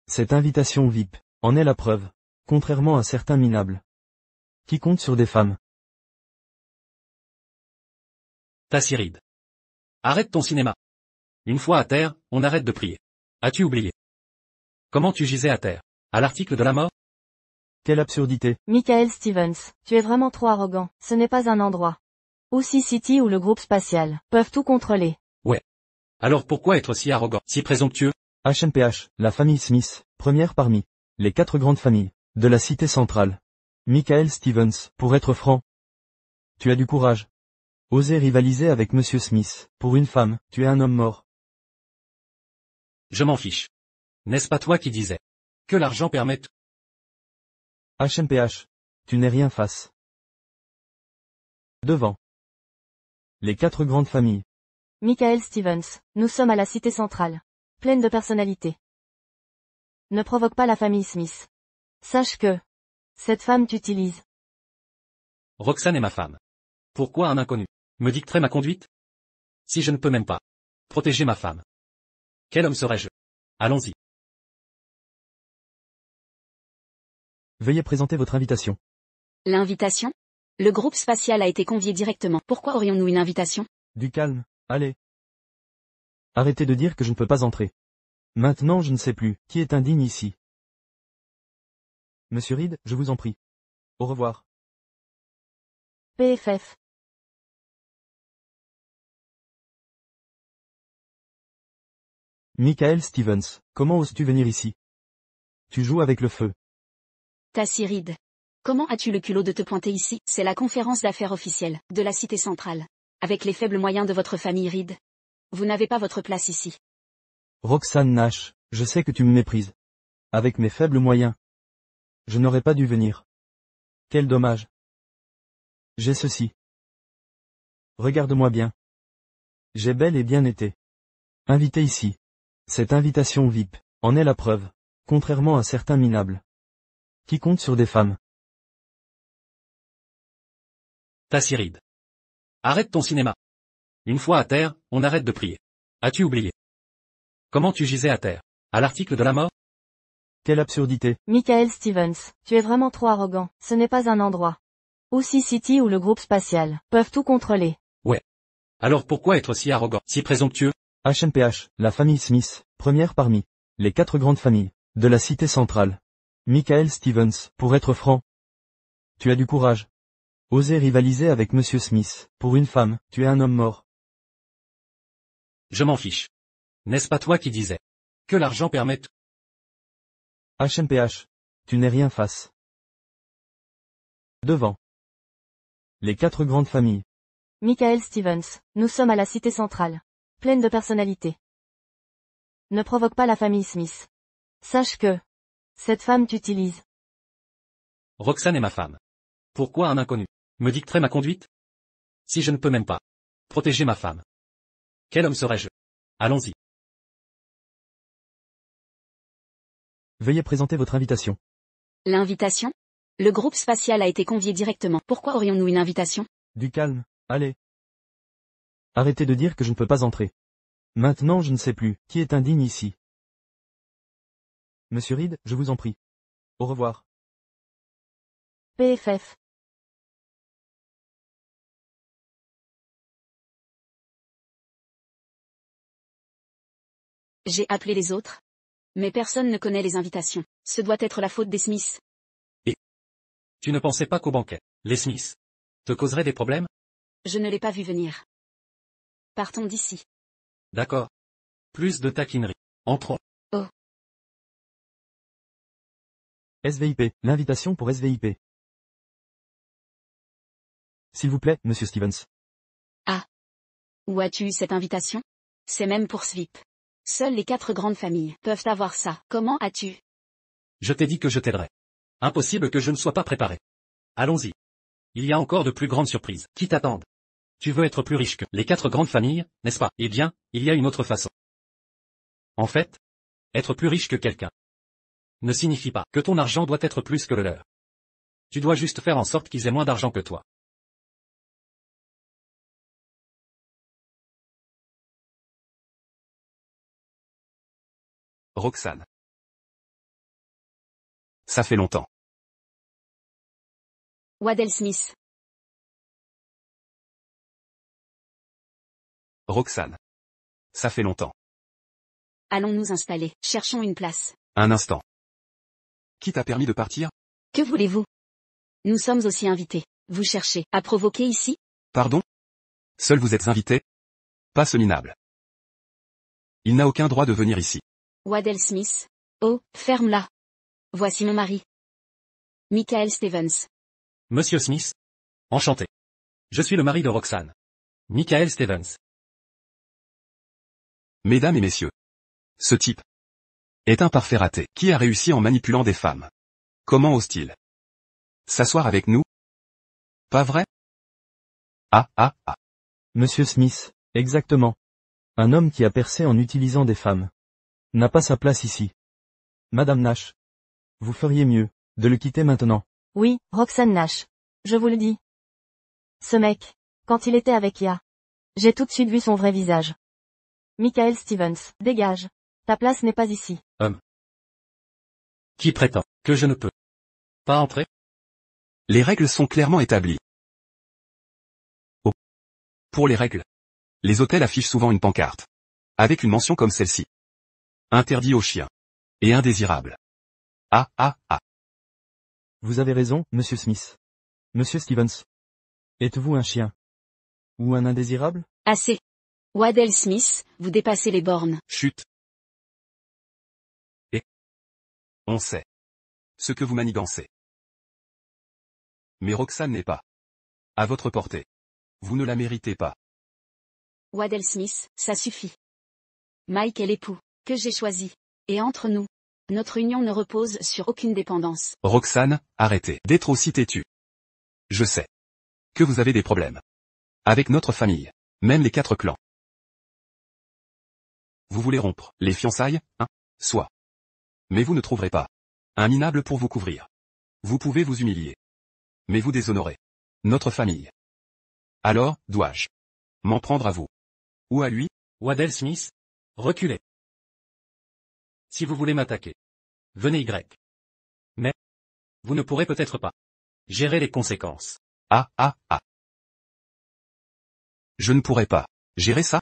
Cette invitation VIP en est la preuve, contrairement à certains minables qui comptent sur des femmes. Tassie Reed. Arrête ton cinéma. Une fois à terre, on arrête de prier. As-tu oublié? Comment tu gisais à terre? À l'article de la mort? Quelle absurdité. Michael Stevens, tu es vraiment trop arrogant. Ce n'est pas un endroit. Ou Sea-City ou le groupe spatial peuvent tout contrôler. Ouais. Alors pourquoi être si arrogant, si présomptueux? HMPH, la famille Smith, première parmi les 4 grandes familles de la cité centrale. Michael Stevens, pour être franc, tu as du courage. Oser rivaliser avec Monsieur Smith, pour une femme, tu es un homme mort. Je m'en fiche. N'est-ce pas toi qui disais que l'argent permet tout? HMPH, tu n'es rien face devant les 4 grandes familles. Michael Stevens, nous sommes à la cité centrale. Pleine de personnalité. Ne provoque pas la famille Smith. Sache que cette femme t'utilise. Roxane est ma femme. Pourquoi un inconnu me dicterait ma conduite? Si je ne peux même pas protéger ma femme, quel homme serais-je? Allons-y. Veuillez présenter votre invitation. L'invitation? Le groupe spatial a été convié directement. Pourquoi aurions-nous une invitation? Du calme, allez. Arrêtez de dire que je ne peux pas entrer. Maintenant je ne sais plus, qui est indigne ici? Monsieur Reed, je vous en prie. Au revoir. PFF. Michael Stevens, comment oses-tu venir ici? Tu joues avec le feu. Tassie Reed. Comment as-tu le culot de te pointer ici? C'est la conférence d'affaires officielle, de la cité centrale. Avec les faibles moyens de votre famille Reed. Vous n'avez pas votre place ici. Roxane Nash, je sais que tu me méprises. Avec mes faibles moyens. Je n'aurais pas dû venir. Quel dommage. J'ai ceci. Regarde-moi bien. J'ai bel et bien été invité ici. Cette invitation VIP en est la preuve, contrairement à certains minables qui comptent sur des femmes. Tassie Reed. Arrête ton cinéma. Une fois à terre, on arrête de prier. As-tu oublié? Comment tu gisais à terre? À l'article de la mort? Quelle absurdité. Michael Stevens, tu es vraiment trop arrogant, ce n'est pas un endroit. Aussi City ou le groupe spatial peuvent tout contrôler. Ouais. Alors pourquoi être si arrogant, si présomptueux? HMPH, la famille Smith, première parmi les 4 grandes familles de la cité centrale. Michael Stevens, pour être franc. Tu as du courage. Oser rivaliser avec Monsieur Smith, pour une femme, tu es un homme mort. Je m'en fiche. N'est-ce pas toi qui disais que l'argent permet tout? HMPH. Tu n'es rien face. Devant les 4 grandes familles. Michael Stevens, nous sommes à la cité centrale. Pleine de personnalité. Ne provoque pas la famille Smith. Sache que cette femme t'utilise. Roxane est ma femme. Pourquoi un inconnu me dicterait ma conduite? Si je ne peux même pas protéger ma femme. Quel homme serais-je? Allons-y. Veuillez présenter votre invitation. L'invitation? Le groupe spatial a été convié directement. Pourquoi aurions-nous une invitation? Du calme, allez. Arrêtez de dire que je ne peux pas entrer. Maintenant je ne sais plus, qui est indigne ici? Monsieur Reed, je vous en prie. Au revoir. PFF. J'ai appelé les autres. Mais personne ne connaît les invitations. Ce doit être la faute des Smiths. Tu ne pensais pas qu'au banquet, les Smiths te causeraient des problèmes? Je ne l'ai pas vu venir. Partons d'ici. D'accord. Plus de taquinerie. Entrons. SVIP, l'invitation pour SVIP. S'il vous plaît, Monsieur Stevens. Où as-tu eu cette invitation? C'est même pour SVIP. Seules les 4 grandes familles peuvent avoir ça. Comment as-tu? Je t'ai dit que je t'aiderais. Impossible que je ne sois pas préparé. Allons-y. Il y a encore de plus grandes surprises qui t'attendent. Tu veux être plus riche que les 4 grandes familles, n'est-ce pas? Eh bien, il y a une autre façon. En fait, être plus riche que quelqu'un ne signifie pas que ton argent doit être plus que le leur. Tu dois juste faire en sorte qu'ils aient moins d'argent que toi. Roxane. Ça fait longtemps. Waddell Smith. Roxane. Ça fait longtemps. Allons nous installer. Cherchons une place. Un instant. Qui t'a permis de partir? Que voulez-vous? Nous sommes aussi invités. Vous cherchez à provoquer ici? Pardon? Seul vous êtes invité? Pas ce minable. Il n'a aucun droit de venir ici. Waddell Smith. Oh, ferme-la. Voici mon mari. Michael Stevens. Monsieur Smith. Enchanté. Je suis le mari de Roxane. Michael Stevens. Mesdames et messieurs. Ce type est un parfait raté qui a réussi en manipulant des femmes. Comment ose-t-il s'asseoir avec nous? Pas vrai? Ah. Monsieur Smith, exactement. Un homme qui a percé en utilisant des femmes n'a pas sa place ici. Madame Nash. Vous feriez mieux de le quitter maintenant. Oui, Roxane Nash. Je vous le dis. Ce mec, quand il était avec Ya, j'ai tout de suite vu son vrai visage. Michael Stevens, dégage. Ta place n'est pas ici. Qui prétend que je ne peux pas entrer? Les règles sont clairement établies. Pour les règles. Les hôtels affichent souvent une pancarte. Avec une mention comme celle-ci. Interdit aux chiens. Et indésirable. Ah ah ah. Vous avez raison, Monsieur Smith. Monsieur Stevens. Êtes-vous un chien? Ou un indésirable? Assez. Waddell Smith, vous dépassez les bornes. Chut. Et on sait. Ce que vous manigancez. Mais Roxane n'est pas à votre portée. Vous ne la méritez pas. Waddell Smith, ça suffit. Mike est l'époux que j'ai choisi. Et entre nous, notre union ne repose sur aucune dépendance. Roxane, arrêtez d'être aussi têtue. Je sais que vous avez des problèmes avec notre famille, même les 4 clans. Vous voulez rompre les fiançailles, hein? Soit. Mais vous ne trouverez pas un minable pour vous couvrir. Vous pouvez vous humilier. Mais vous déshonorez notre famille. Alors, dois-je m'en prendre à vous? Ou à lui? Waddell Smith, reculez. Si vous voulez m'attaquer, venez Y. Mais, vous ne pourrez peut-être pas gérer les conséquences. Ah ah ah. Je ne pourrais pas gérer ça?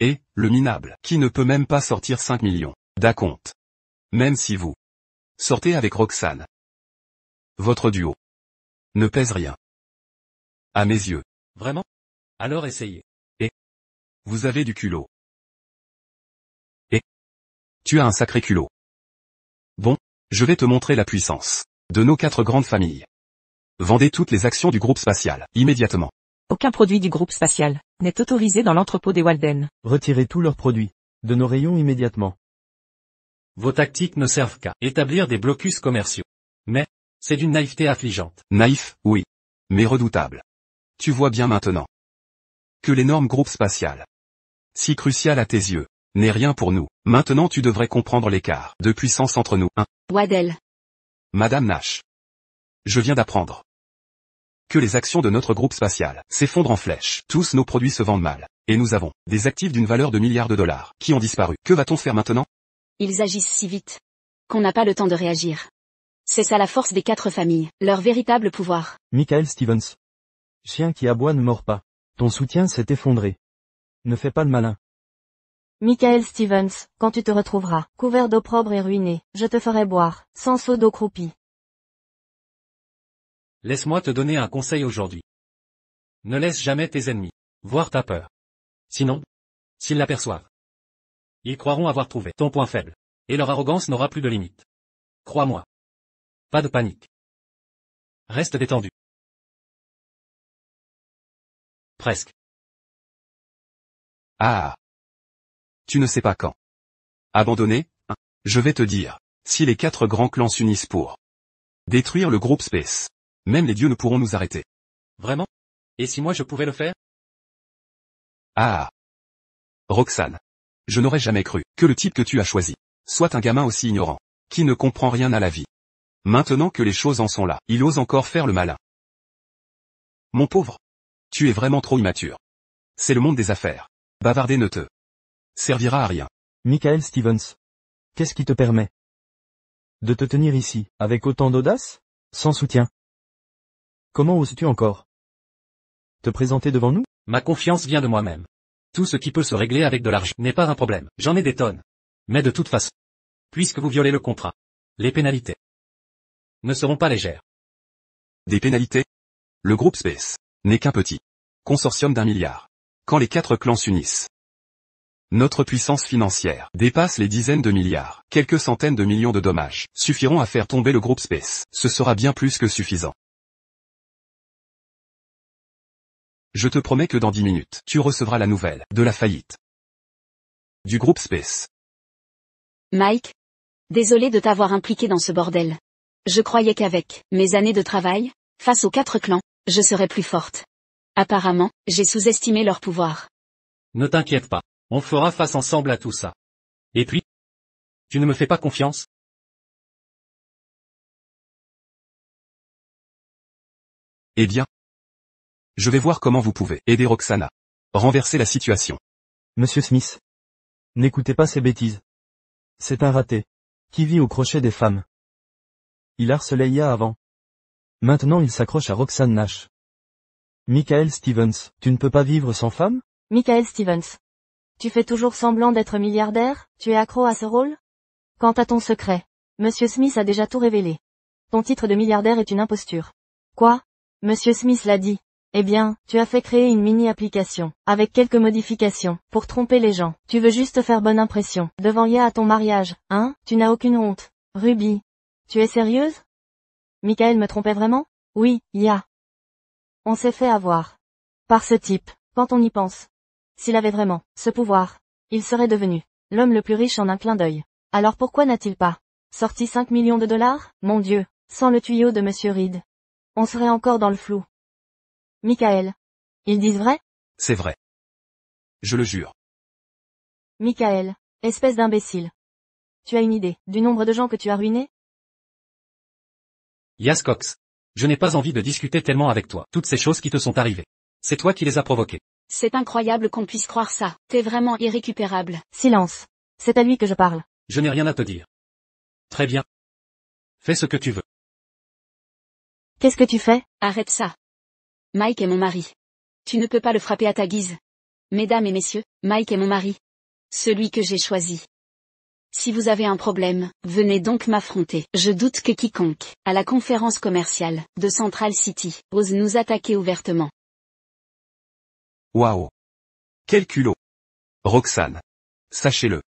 Et, le minable, qui ne peut même pas sortir 5 millions d'acompte. Même si vous sortez avec Roxane. Votre duo ne pèse rien. À mes yeux. Vraiment? Alors essayez. Et vous avez du culot. Et tu as un sacré culot. Bon, je vais te montrer la puissance de nos 4 grandes familles. Vendez toutes les actions du groupe spatial, immédiatement. Aucun produit du groupe spatial n'est autorisé dans l'entrepôt des Walden. Retirez tous leurs produits de nos rayons immédiatement. Vos tactiques ne servent qu'à établir des blocus commerciaux. Mais, c'est d'une naïveté affligeante. Naïf, oui. Mais redoutable. Tu vois bien maintenant que l'énorme groupe spatial, si crucial à tes yeux, n'est rien pour nous. Maintenant tu devrais comprendre l'écart de puissance entre nous. Waddell. Madame Nash. Je viens d'apprendre que les actions de notre groupe spatial s'effondrent en flèche. Tous nos produits se vendent mal. Et nous avons des actifs d'une valeur de milliards de dollars qui ont disparu. Que va-t-on faire maintenant? Ils agissent si vite qu'on n'a pas le temps de réagir. C'est ça la force des 4 familles, leur véritable pouvoir. Michael Stevens. Chien qui aboie ne mord pas. Ton soutien s'est effondré. Ne fais pas le malin. Michael Stevens, quand tu te retrouveras, couvert d'opprobre et ruiné, je te ferai boire, sans seau d'eau croupie. Laisse-moi te donner un conseil aujourd'hui. Ne laisse jamais tes ennemis voir ta peur. Sinon, s'ils l'aperçoivent, ils croiront avoir trouvé ton point faible. Et leur arrogance n'aura plus de limite. Crois-moi. Pas de panique. Reste détendu. Presque. Ah. Tu ne sais pas quand. Abandonner, hein? Je vais te dire. Si les 4 grands clans s'unissent pour détruire le groupe Space, même les dieux ne pourront nous arrêter. Vraiment? Et si moi je pouvais le faire? Ah. Roxane. Je n'aurais jamais cru que le type que tu as choisi soit un gamin aussi ignorant, qui ne comprend rien à la vie. Maintenant que les choses en sont là, il ose encore faire le malin. Mon pauvre. Tu es vraiment trop immature. C'est le monde des affaires. Bavarder ne te servira à rien. Michael Stevens. Qu'est-ce qui te permet de te tenir ici, avec autant d'audace? Sans soutien. Comment oses-tu encore te présenter devant nous? Ma confiance vient de moi-même. Tout ce qui peut se régler avec de l'argent n'est pas un problème. J'en ai des tonnes. Mais de toute façon, puisque vous violez le contrat, les pénalités ne seront pas légères. Des pénalités? Le groupe Space n'est qu'un petit consortium d'1 milliard. Quand les 4 clans s'unissent, notre puissance financière dépasse les dizaines de milliards. Quelques centaines de millions de dommages suffiront à faire tomber le groupe Space. Ce sera bien plus que suffisant. Je te promets que dans 10 minutes, tu recevras la nouvelle de la faillite du groupe Space. Mike. Désolé de t'avoir impliqué dans ce bordel. Je croyais qu'avec mes années de travail, face aux 4 clans, je serais plus forte. Apparemment, j'ai sous-estimé leur pouvoir. Ne t'inquiète pas, on fera face ensemble à tout ça. Et puis? Tu ne me fais pas confiance? Eh bien, je vais voir comment vous pouvez aider Roxane à renverser la situation. Monsieur Smith. N'écoutez pas ces bêtises. C'est un raté. Qui vit au crochet des femmes. Il harcelait IA avant. Maintenant il s'accroche à Roxane Nash. Michael Stevens, tu ne peux pas vivre sans femme? Michael Stevens. Tu fais toujours semblant d'être milliardaire, tu es accro à ce rôle? Quant à ton secret, Monsieur Smith a déjà tout révélé. Ton titre de milliardaire est une imposture. Quoi? Monsieur Smith l'a dit. Eh bien, tu as fait créer une mini-application, avec quelques modifications, pour tromper les gens. Tu veux juste faire bonne impression, devant Ya à ton mariage, hein? Tu n'as aucune honte. Ruby. Tu es sérieuse? Michael me trompait vraiment? Oui, Ya. On s'est fait avoir. Par ce type, quand on y pense. S'il avait vraiment, ce pouvoir, il serait devenu l'homme le plus riche en un clin d'œil. Alors pourquoi n'a-t-il pas sorti 5 millions de dollars? Mon Dieu, sans le tuyau de Monsieur Reed. On serait encore dans le flou. Michael. Ils disent vrai? C'est vrai. Je le jure. Michael, espèce d'imbécile. Tu as une idée du nombre de gens que tu as ruinés? Yas Cox. Je n'ai pas envie de discuter tellement avec toi. Toutes ces choses qui te sont arrivées. C'est toi qui les as provoquées. C'est incroyable qu'on puisse croire ça. T'es vraiment irrécupérable. Silence. C'est à lui que je parle. Je n'ai rien à te dire. Très bien. Fais ce que tu veux. Qu'est-ce que tu fais? Arrête ça. Mike est mon mari. Tu ne peux pas le frapper à ta guise. Mesdames et messieurs, Mike est mon mari. Celui que j'ai choisi. Si vous avez un problème, venez donc m'affronter. Je doute que quiconque, à la conférence commerciale, de Central City, ose nous attaquer ouvertement. Waouh. Quel culot. Roxane. Sachez-le.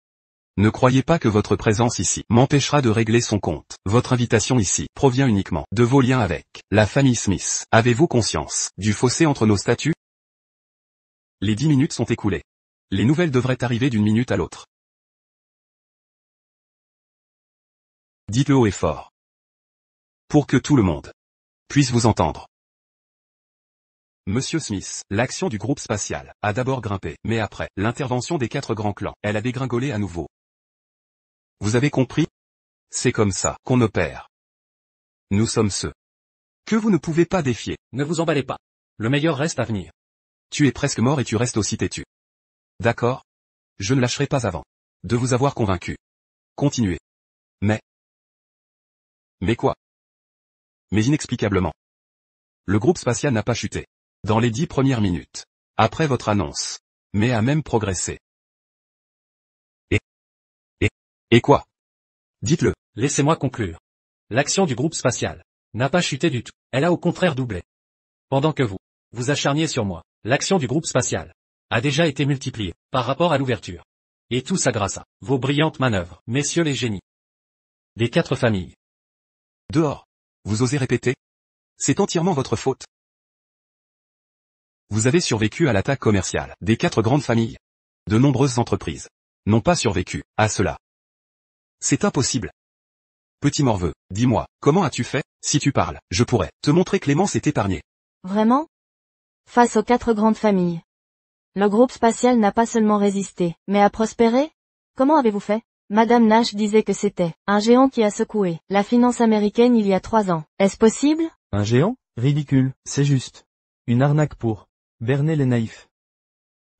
Ne croyez pas que votre présence ici m'empêchera de régler son compte. Votre invitation ici provient uniquement de vos liens avec la famille Smith. Avez-vous conscience du fossé entre nos statuts? Les 10 minutes sont écoulées. Les nouvelles devraient arriver d'une minute à l'autre. Dites-le haut et fort. Pour que tout le monde puisse vous entendre. Monsieur Smith, l'action du groupe spatial a d'abord grimpé, mais après l'intervention des 4 grands clans, elle a dégringolé à nouveau. Vous avez compris? C'est comme ça qu'on opère. Nous sommes ceux que vous ne pouvez pas défier. Ne vous emballez pas. Le meilleur reste à venir. Tu es presque mort et tu restes aussi têtu. D'accord? Je ne lâcherai pas avant de vous avoir convaincu. Continuez. Mais quoi? Mais inexplicablement. Le groupe spatial n'a pas chuté. Dans les 10 premières minutes. Après votre annonce. Mais a même progressé. Et quoi? Dites-le. Laissez-moi conclure. L'action du groupe spatial n'a pas chuté du tout. Elle a au contraire doublé. Pendant que vous acharniez sur moi, l'action du groupe spatial a déjà été multipliée par rapport à l'ouverture. Et tout ça grâce à vos brillantes manœuvres, messieurs les génies. Des 4 familles. Dehors. Vous osez répéter? C'est entièrement votre faute. Vous avez survécu à l'attaque commerciale des 4 grandes familles. De nombreuses entreprises n'ont pas survécu à cela. C'est impossible. Petit morveux, dis-moi, comment as-tu fait? Si tu parles, je pourrais te montrer Clémence est épargnée. Vraiment? Face aux 4 grandes familles. Le groupe spatial n'a pas seulement résisté, mais a prospéré? Comment avez-vous fait? Madame Nash disait que c'était un géant qui a secoué la finance américaine il y a 3 ans. Est-ce possible? Un géant? Ridicule, c'est juste. Une arnaque pour berner les naïfs.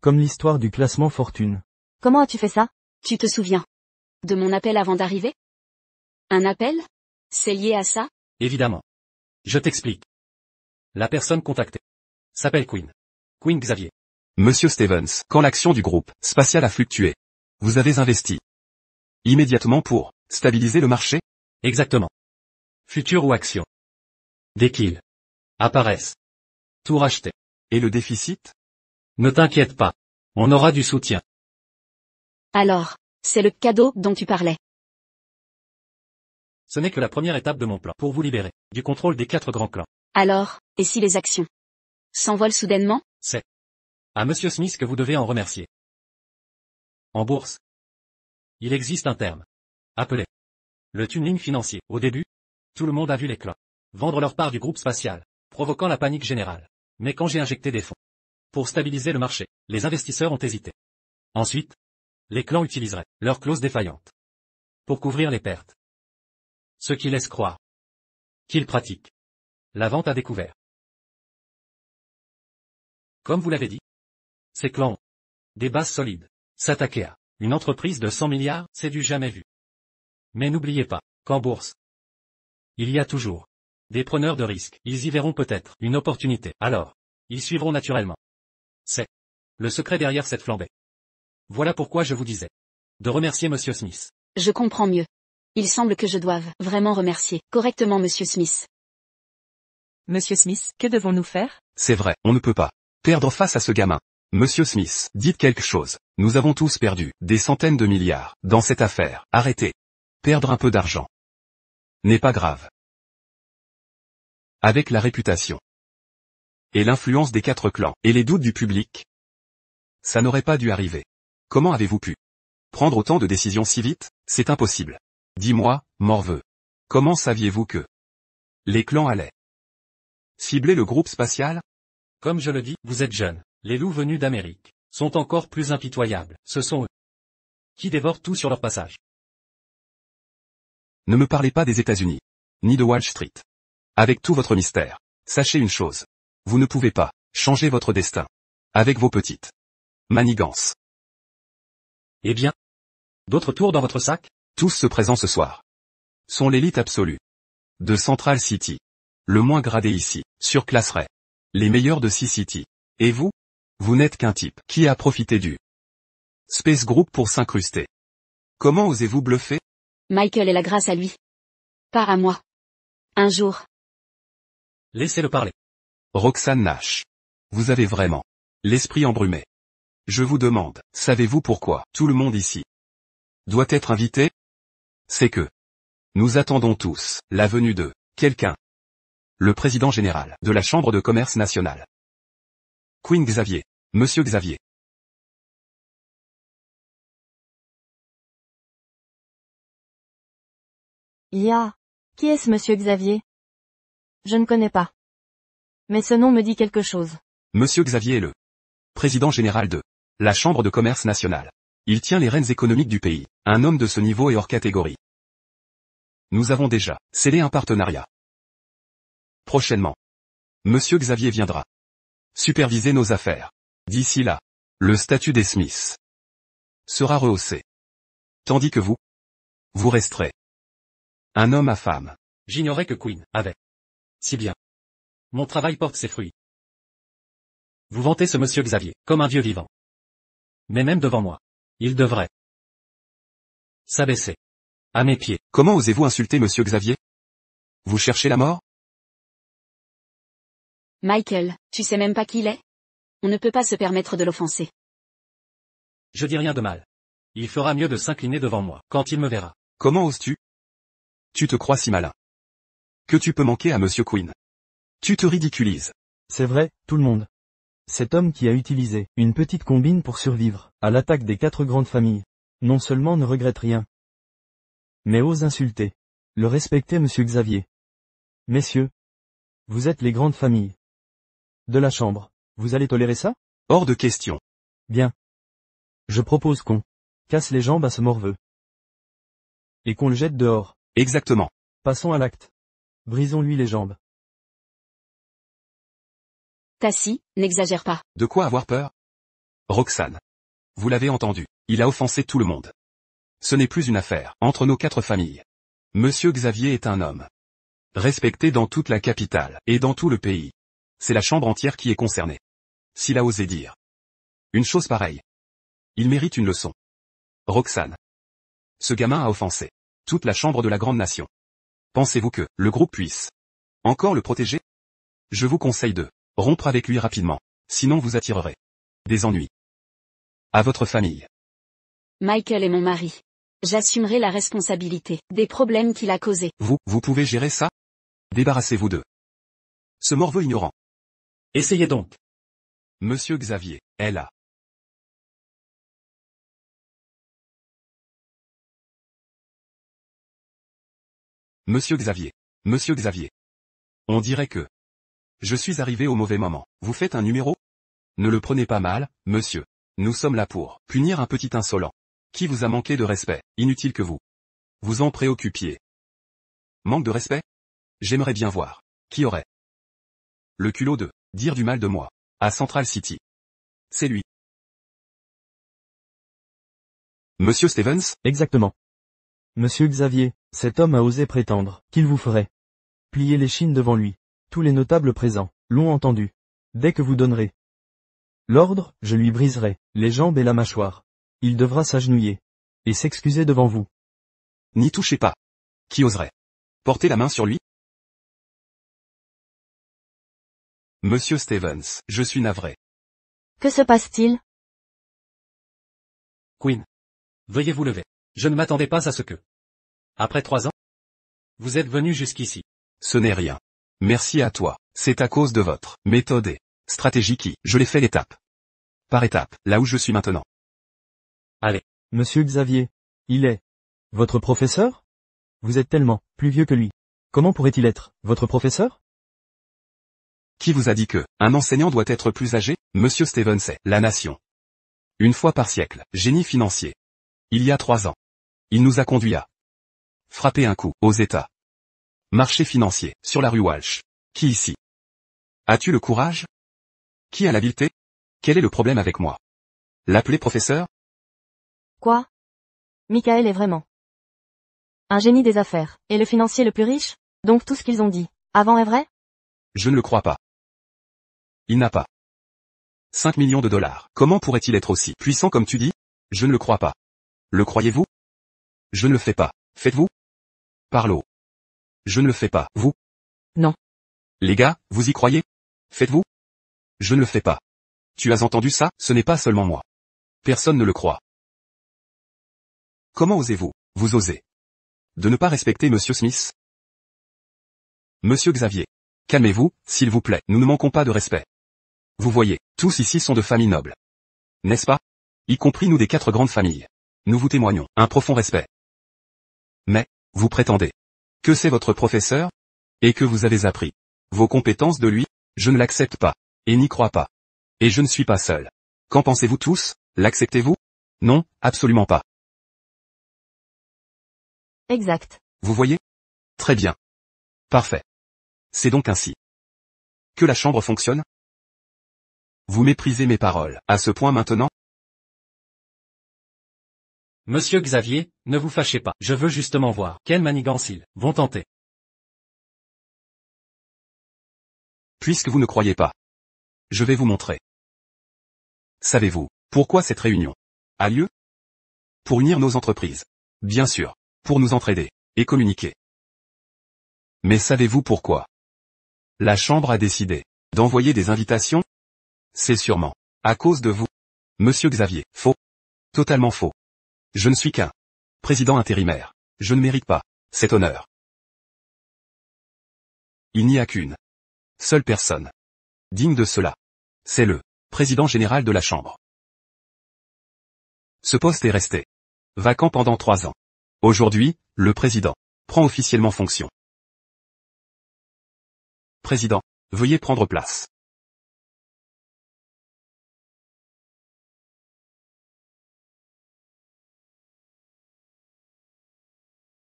Comme l'histoire du classement fortune. Comment as-tu fait ça? Tu te souviens de mon appel avant d'arriver? Un appel? C'est lié à ça? Évidemment. Je t'explique. La personne contactée s'appelle Queen. Queen Xavier. Monsieur Stevens, quand l'action du groupe spatial a fluctué, vous avez investi immédiatement pour stabiliser le marché? Exactement. Futur ou action. Dès qu'ils apparaissent. Tout racheter. Et le déficit? Ne t'inquiète pas. On aura du soutien. Alors, c'est le cadeau dont tu parlais. Ce n'est que la première étape de mon plan pour vous libérer du contrôle des 4 grands clans. Alors, et si les actions s'envolent soudainement? C'est à Monsieur Smith que vous devez en remercier. En bourse, il existe un terme appelé le tuning financier. Au début, tout le monde a vu les clans vendre leur part du groupe spatial, provoquant la panique générale. Mais quand j'ai injecté des fonds pour stabiliser le marché, les investisseurs ont hésité. Ensuite, les clans utiliseraient leur clause défaillante pour couvrir les pertes. Ce qui laisse croire qu'ils pratiquent la vente à découvert. Comme vous l'avez dit, ces clans ont des bases solides. S'attaquer à une entreprise de 100 milliards, c'est du jamais vu. Mais n'oubliez pas qu'en bourse, il y a toujours des preneurs de risques. Ils y verront peut-être une opportunité. Alors, Ils suivront naturellement. C'est le secret derrière cette flambée. Voilà pourquoi je vous disais de remercier Monsieur Smith. Je comprends mieux. Il semble que je doive vraiment remercier correctement Monsieur Smith. Monsieur Smith, que devons-nous faire? C'est vrai, on ne peut pas perdre face à ce gamin. Monsieur Smith, dites quelque chose. Nous avons tous perdu des centaines de milliards dans cette affaire. Arrêtez. Perdre un peu d'argent n'est pas grave. Avec la réputation et l'influence des 4 clans et les doutes du public, ça n'aurait pas dû arriver. Comment avez-vous pu prendre autant de décisions si vite? C'est impossible. Dis-moi, morveux. Comment saviez-vous que les clans allaient cibler le groupe spatial? Comme je le dis, vous êtes jeunes. Les loups venus d'Amérique sont encore plus impitoyables. Ce sont eux qui dévorent tout sur leur passage. Ne me parlez pas des États-Unis, ni de Wall Street. Avec tout votre mystère, sachez une chose. Vous ne pouvez pas changer votre destin avec vos petites manigances. Eh bien, d'autres tours dans votre sac? Tous ceux présents ce soir sont l'élite absolue de Central City. Le moins gradé ici surclasserait les meilleurs de C-City. Et vous? Vous n'êtes qu'un type qui a profité du Space Group pour s'incruster. Comment osez-vous bluffer? Michael est la grâce à lui. Pas à moi. Un jour. Laissez-le parler. Roxane Nash. Vous avez vraiment l'esprit embrumé. Je vous demande, savez-vous pourquoi tout le monde ici doit être invité? C'est que nous attendons tous la venue de quelqu'un. Le président général de la Chambre de commerce nationale. Queen Xavier. Monsieur Xavier. Ya. Qui est-ce Monsieur Xavier? Je ne connais pas. Mais ce nom me dit quelque chose. Monsieur Xavier est le président général de la Chambre de commerce nationale. Il tient les rênes économiques du pays. Un homme de ce niveau est hors catégorie. Nous avons déjà scellé un partenariat. Prochainement, Monsieur Xavier viendra superviser nos affaires. D'ici là, le statut des Smiths sera rehaussé. Tandis que vous resterez un homme à femme. J'ignorais que Queen avait si bien. Mon travail porte ses fruits. Vous vantez ce Monsieur Xavier comme un dieu vivant. Mais même devant moi, il devrait s'abaisser à mes pieds. Comment osez-vous insulter Monsieur Xavier? Vous cherchez la mort? Michael, tu sais même pas qui il est? On ne peut pas se permettre de l'offenser. Je dis rien de mal. Il fera mieux de s'incliner devant moi quand il me verra. Comment oses-tu? Tu te crois si malin que tu peux manquer à Monsieur Queen. Tu te ridiculises. C'est vrai, tout le monde. Cet homme qui a utilisé une petite combine pour survivre à l'attaque des 4 grandes familles, non seulement ne regrette rien, mais ose insulter le respecté Monsieur Xavier. Messieurs, vous êtes les grandes familles de la Chambre. Vous allez tolérer ça? Hors de question. Bien. Je propose qu'on casse les jambes à ce morveux. Et qu'on le jette dehors. Exactement. Passons à l'acte. Brisons-lui les jambes. Tassi, n'exagère pas. De quoi avoir peur? Roxane. Vous l'avez entendu. Il a offensé tout le monde. Ce n'est plus une affaire entre nos 4 familles. Monsieur Xavier est un homme respecté dans toute la capitale et dans tout le pays. C'est la chambre entière qui est concernée. S'il a osé dire une chose pareille, il mérite une leçon. Roxane. Ce gamin a offensé toute la chambre de la grande nation. Pensez-vous que le groupe puisse encore le protéger? Je vous conseille de rompre avec lui rapidement, sinon vous attirerez des ennuis à votre famille. Michael est mon mari. J'assumerai la responsabilité des problèmes qu'il a causés. Vous pouvez gérer ça? Débarrassez-vous de ce morveux ignorant. Essayez donc. Monsieur Xavier est là. Monsieur Xavier. Monsieur Xavier. On dirait que je suis arrivé au mauvais moment. Vous faites un numéro? Ne le prenez pas mal, monsieur. Nous sommes là pour punir un petit insolent qui vous a manqué de respect. Inutile que vous vous en préoccupiez. Manque de respect? J'aimerais bien voir qui aurait le culot de dire du mal de moi à Central City. C'est lui. Monsieur Stevens? Exactement. Monsieur Xavier, cet homme a osé prétendre qu'il vous ferait plier l'échine devant lui. Tous les notables présents l'ont entendu. Dès que vous donnerez l'ordre, je lui briserai les jambes et la mâchoire. Il devra s'agenouiller et s'excuser devant vous. N'y touchez pas. Qui oserait porter la main sur lui? Monsieur Stevens, je suis navré. Que se passe-t-il? Queen. Veuillez vous lever. Je ne m'attendais pas à ce que. Après 3 ans, vous êtes venu jusqu'ici. Ce n'est rien. Merci à toi. C'est à cause de votre méthode et stratégie qui, je l'ai fait étape par étape, là où je suis maintenant. Allez. Monsieur Xavier, il est votre professeur? Vous êtes tellement plus vieux que lui. Comment pourrait-il être votre professeur? Qui vous a dit que un enseignant doit être plus âgé? Monsieur Stevens est la nation. Une fois par siècle, génie financier. Il y a 3 ans. Il nous a conduits à frapper un coup aux États. Marché financier, sur la rue Walsh. Qui ici? As-tu le courage? Qui a l'habileté? Quel est le problème avec moi? L'appeler professeur? Quoi? Michael est vraiment un génie des affaires, et le financier le plus riche? Donc tout ce qu'ils ont dit avant est vrai? Je ne le crois pas. Il n'a pas 5 millions de dollars. Comment pourrait-il être aussi puissant comme tu dis? Je ne le crois pas. Le croyez-vous? Je ne le fais pas. Faites-vous? Parlons. Je ne le fais pas. Vous? Non. Les gars, vous y croyez? Faites-vous? Je ne le fais pas. Tu as entendu ça? Ce n'est pas seulement moi. Personne ne le croit. Comment osez-vous? Vous osez de ne pas respecter Monsieur Smith? Monsieur Xavier. Calmez-vous, s'il vous plaît, nous ne manquons pas de respect. Vous voyez, tous ici sont de familles nobles. N'est-ce pas? Y compris nous des 4 grandes familles. Nous vous témoignons un profond respect. Mais, vous prétendez que c'est votre professeur? Et que vous avez appris vos compétences de lui? Je ne l'accepte pas. Et n'y crois pas. Et je ne suis pas seul. Qu'en pensez-vous tous? L'acceptez-vous? Non, absolument pas. Exact. Vous voyez? Très bien. Parfait. C'est donc ainsi que la chambre fonctionne? Vous méprisez mes paroles, à ce point maintenant? Monsieur Xavier, ne vous fâchez pas. Je veux justement voir quelle manigance ils vont tenter. Puisque vous ne croyez pas, je vais vous montrer. Savez-vous pourquoi cette réunion a lieu? Pour unir nos entreprises. Bien sûr. Pour nous entraider et communiquer. Mais savez-vous pourquoi la Chambre a décidé d'envoyer des invitations? C'est sûrement à cause de vous. Monsieur Xavier, faux. Totalement faux. Je ne suis qu'un président intérimaire. Je ne mérite pas cet honneur. Il n'y a qu'une seule personne digne de cela. C'est le président général de la Chambre. Ce poste est resté vacant pendant 3 ans. Aujourd'hui, le président prend officiellement fonction. Président, veuillez prendre place.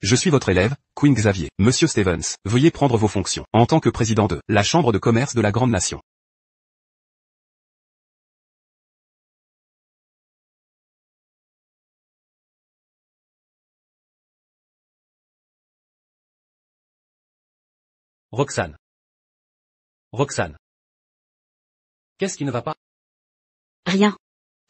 Je suis votre élève, Queen Xavier. Monsieur Stevens, veuillez prendre vos fonctions en tant que président de la Chambre de commerce de la Grande Nation. Roxane. Roxane. Qu'est-ce qui ne va pas? Rien.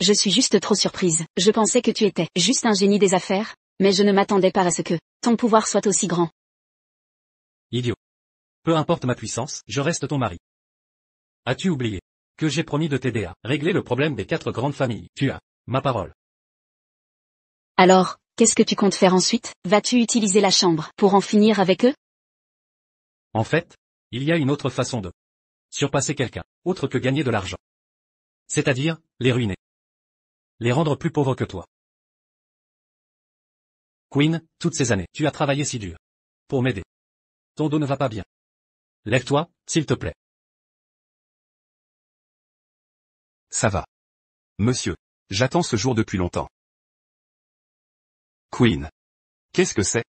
Je suis juste trop surprise. Je pensais que tu étais juste un génie des affaires, mais je ne m'attendais pas à ce que ton pouvoir soit aussi grand. Idiot. Peu importe ma puissance, je reste ton mari. As-tu oublié que j'ai promis de t'aider à régler le problème des 4 grandes familles? Tu as ma parole. Alors, qu'est-ce que tu comptes faire ensuite? Vas-tu utiliser la chambre pour en finir avec eux? En fait, il y a une autre façon de surpasser quelqu'un, autre que gagner de l'argent. C'est-à-dire, les ruiner. Les rendre plus pauvres que toi. Queen, toutes ces années, tu as travaillé si dur pour m'aider. Ton dos ne va pas bien. Lève-toi, s'il te plaît. Ça va. Monsieur, j'attends ce jour depuis longtemps. Queen. Qu'est-ce que c'est?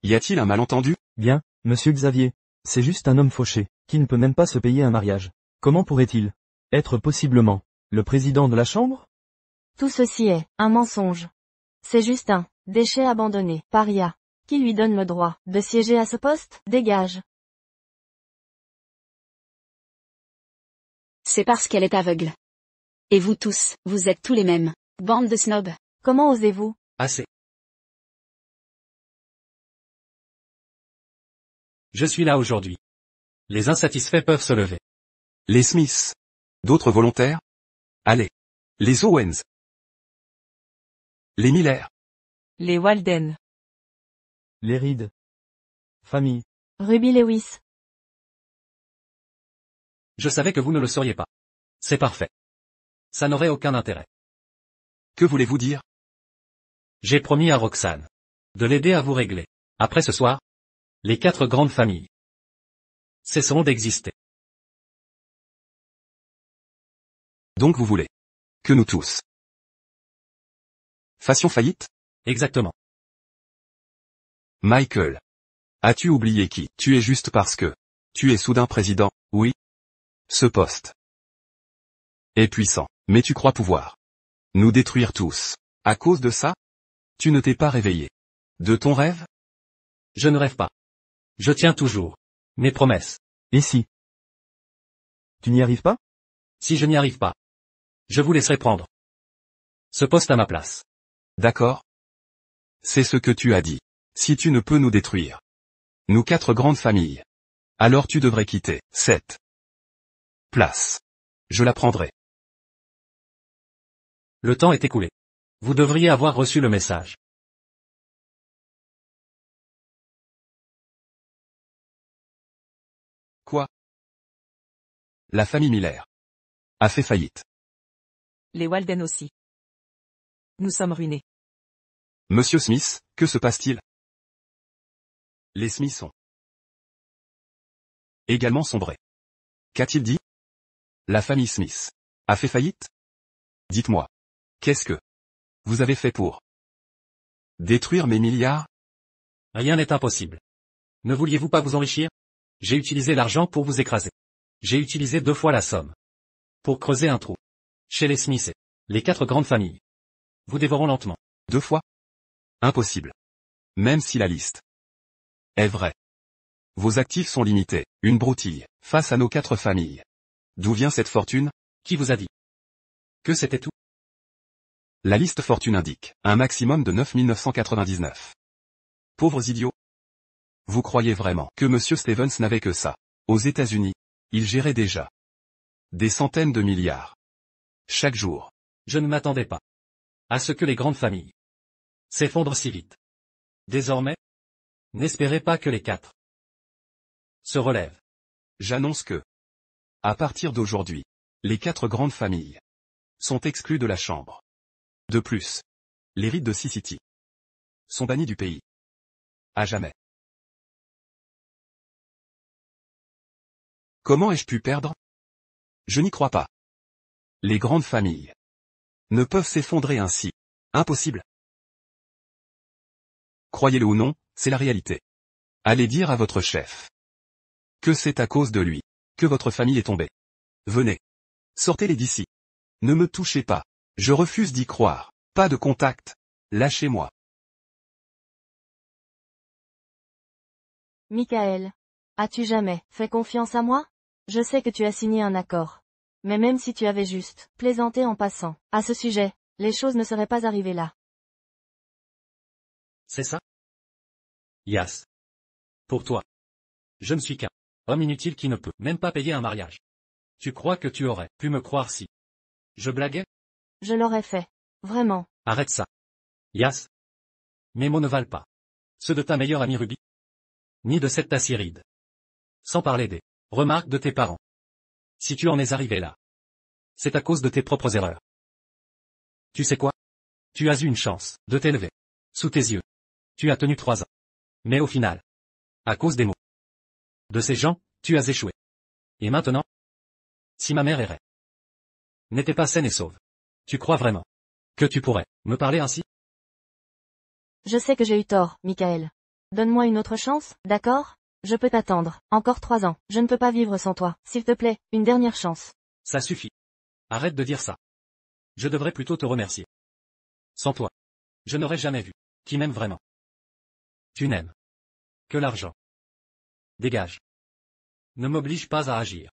Y a-t-il un malentendu? Bien, monsieur Xavier. C'est juste un homme fauché, qui ne peut même pas se payer un mariage. Comment pourrait-il être possiblement le président de la Chambre? Tout ceci est un mensonge. C'est juste un déchet abandonné, paria. Qui lui donne le droit de siéger à ce poste? Dégage. C'est parce qu'elle est aveugle. Et vous tous, vous êtes tous les mêmes. Bande de snobs. Comment osez-vous? Assez. Je suis là aujourd'hui. Les insatisfaits peuvent se lever. Les Smiths. D'autres volontaires? Allez. Les Owens. Les Miller. Les Walden. Les Reed. Famille. Ruby Lewis. Je savais que vous ne le sauriez pas. C'est parfait. Ça n'aurait aucun intérêt. Que voulez-vous dire? J'ai promis à Roxane de l'aider à vous régler. Après ce soir, les 4 grandes familles cesseront d'exister. Donc vous voulez que nous tous fassions faillite? Exactement. Michael. As-tu oublié qui tu es juste parce que tu es soudain président? Oui. Ce poste est puissant, mais tu crois pouvoir nous détruire tous. À cause de ça? Tu ne t'es pas réveillé de ton rêve? Je ne rêve pas. Je tiens toujours mes promesses. Et si tu n'y arrives pas? Si je n'y arrive pas, je vous laisserai prendre ce poste à ma place. D'accord. C'est ce que tu as dit. Si tu ne peux nous détruire, nous 4 grandes familles, alors tu devrais quitter cette place. Je la prendrai. Le temps est écoulé. Vous devriez avoir reçu le message. Quoi? La famille Miller a fait faillite. Les Walden aussi. Nous sommes ruinés. Monsieur Smith, que se passe-t-il? Les Smiths ont également sombré. Qu'a-t-il dit? La famille Smith a fait faillite? Dites-moi. Qu'est-ce que vous avez fait pour détruire mes milliards? Rien n'est impossible. Ne vouliez-vous pas vous enrichir? J'ai utilisé l'argent pour vous écraser. J'ai utilisé 2 fois la somme pour creuser un trou. Chez les Smiths et les 4 grandes familles. Vous dévorons lentement. 2 fois? Impossible. Même si la liste est vraie. Vos actifs sont limités, une broutille, face à nos 4 familles. D'où vient cette fortune? Qui vous a dit que c'était tout? La liste fortune indique un maximum de 9 999. Pauvres idiots. Vous croyez vraiment que Monsieur Stevens n'avait que ça? Aux États-Unis, il gérait déjà des centaines de milliards chaque jour. Je ne m'attendais pas à ce que les grandes familles s'effondrent si vite. Désormais, n'espérez pas que les 4 se relèvent. J'annonce que, à partir d'aujourd'hui, les 4 grandes familles sont exclues de la chambre. De plus, les Reed de Sea City sont bannis du pays. À jamais. Comment ai-je pu perdre? Je n'y crois pas. Les grandes familles ne peuvent s'effondrer ainsi. Impossible. Croyez-le ou non, c'est la réalité. Allez dire à votre chef que c'est à cause de lui que votre famille est tombée. Venez. Sortez-les d'ici. Ne me touchez pas. Je refuse d'y croire. Pas de contact. Lâchez-moi. Michael. As-tu jamais fait confiance à moi? Je sais que tu as signé un accord. Mais même si tu avais juste plaisanté en passant à ce sujet, les choses ne seraient pas arrivées là. C'est ça? Yas. Pour toi. Je ne suis qu'un homme inutile qui ne peut même pas payer un mariage. Tu crois que tu aurais pu me croire si je blaguais? Je l'aurais fait. Vraiment. Arrête ça. Yas. Mes mots ne valent pas ceux de ta meilleure amie Ruby. Ni de cette Tassiride. Sans parler des remarques de tes parents. Si tu en es arrivé là, c'est à cause de tes propres erreurs. Tu sais quoi? Tu as eu une chance de t'élever sous tes yeux. Tu as tenu 3 ans. Mais au final, à cause des mots de ces gens, tu as échoué. Et maintenant? Si ma mère errait, n'était pas saine et sauve, tu crois vraiment que tu pourrais me parler ainsi? Je sais que j'ai eu tort, Michael. Donne-moi une autre chance, d'accord? Je peux t'attendre. Encore 3 ans. Je ne peux pas vivre sans toi. S'il te plaît, une dernière chance. Ça suffit. Arrête de dire ça. Je devrais plutôt te remercier. Sans toi, je n'aurais jamais vu qui m'aime vraiment. Tu n'aimes que l'argent. Dégage. Ne m'oblige pas à agir.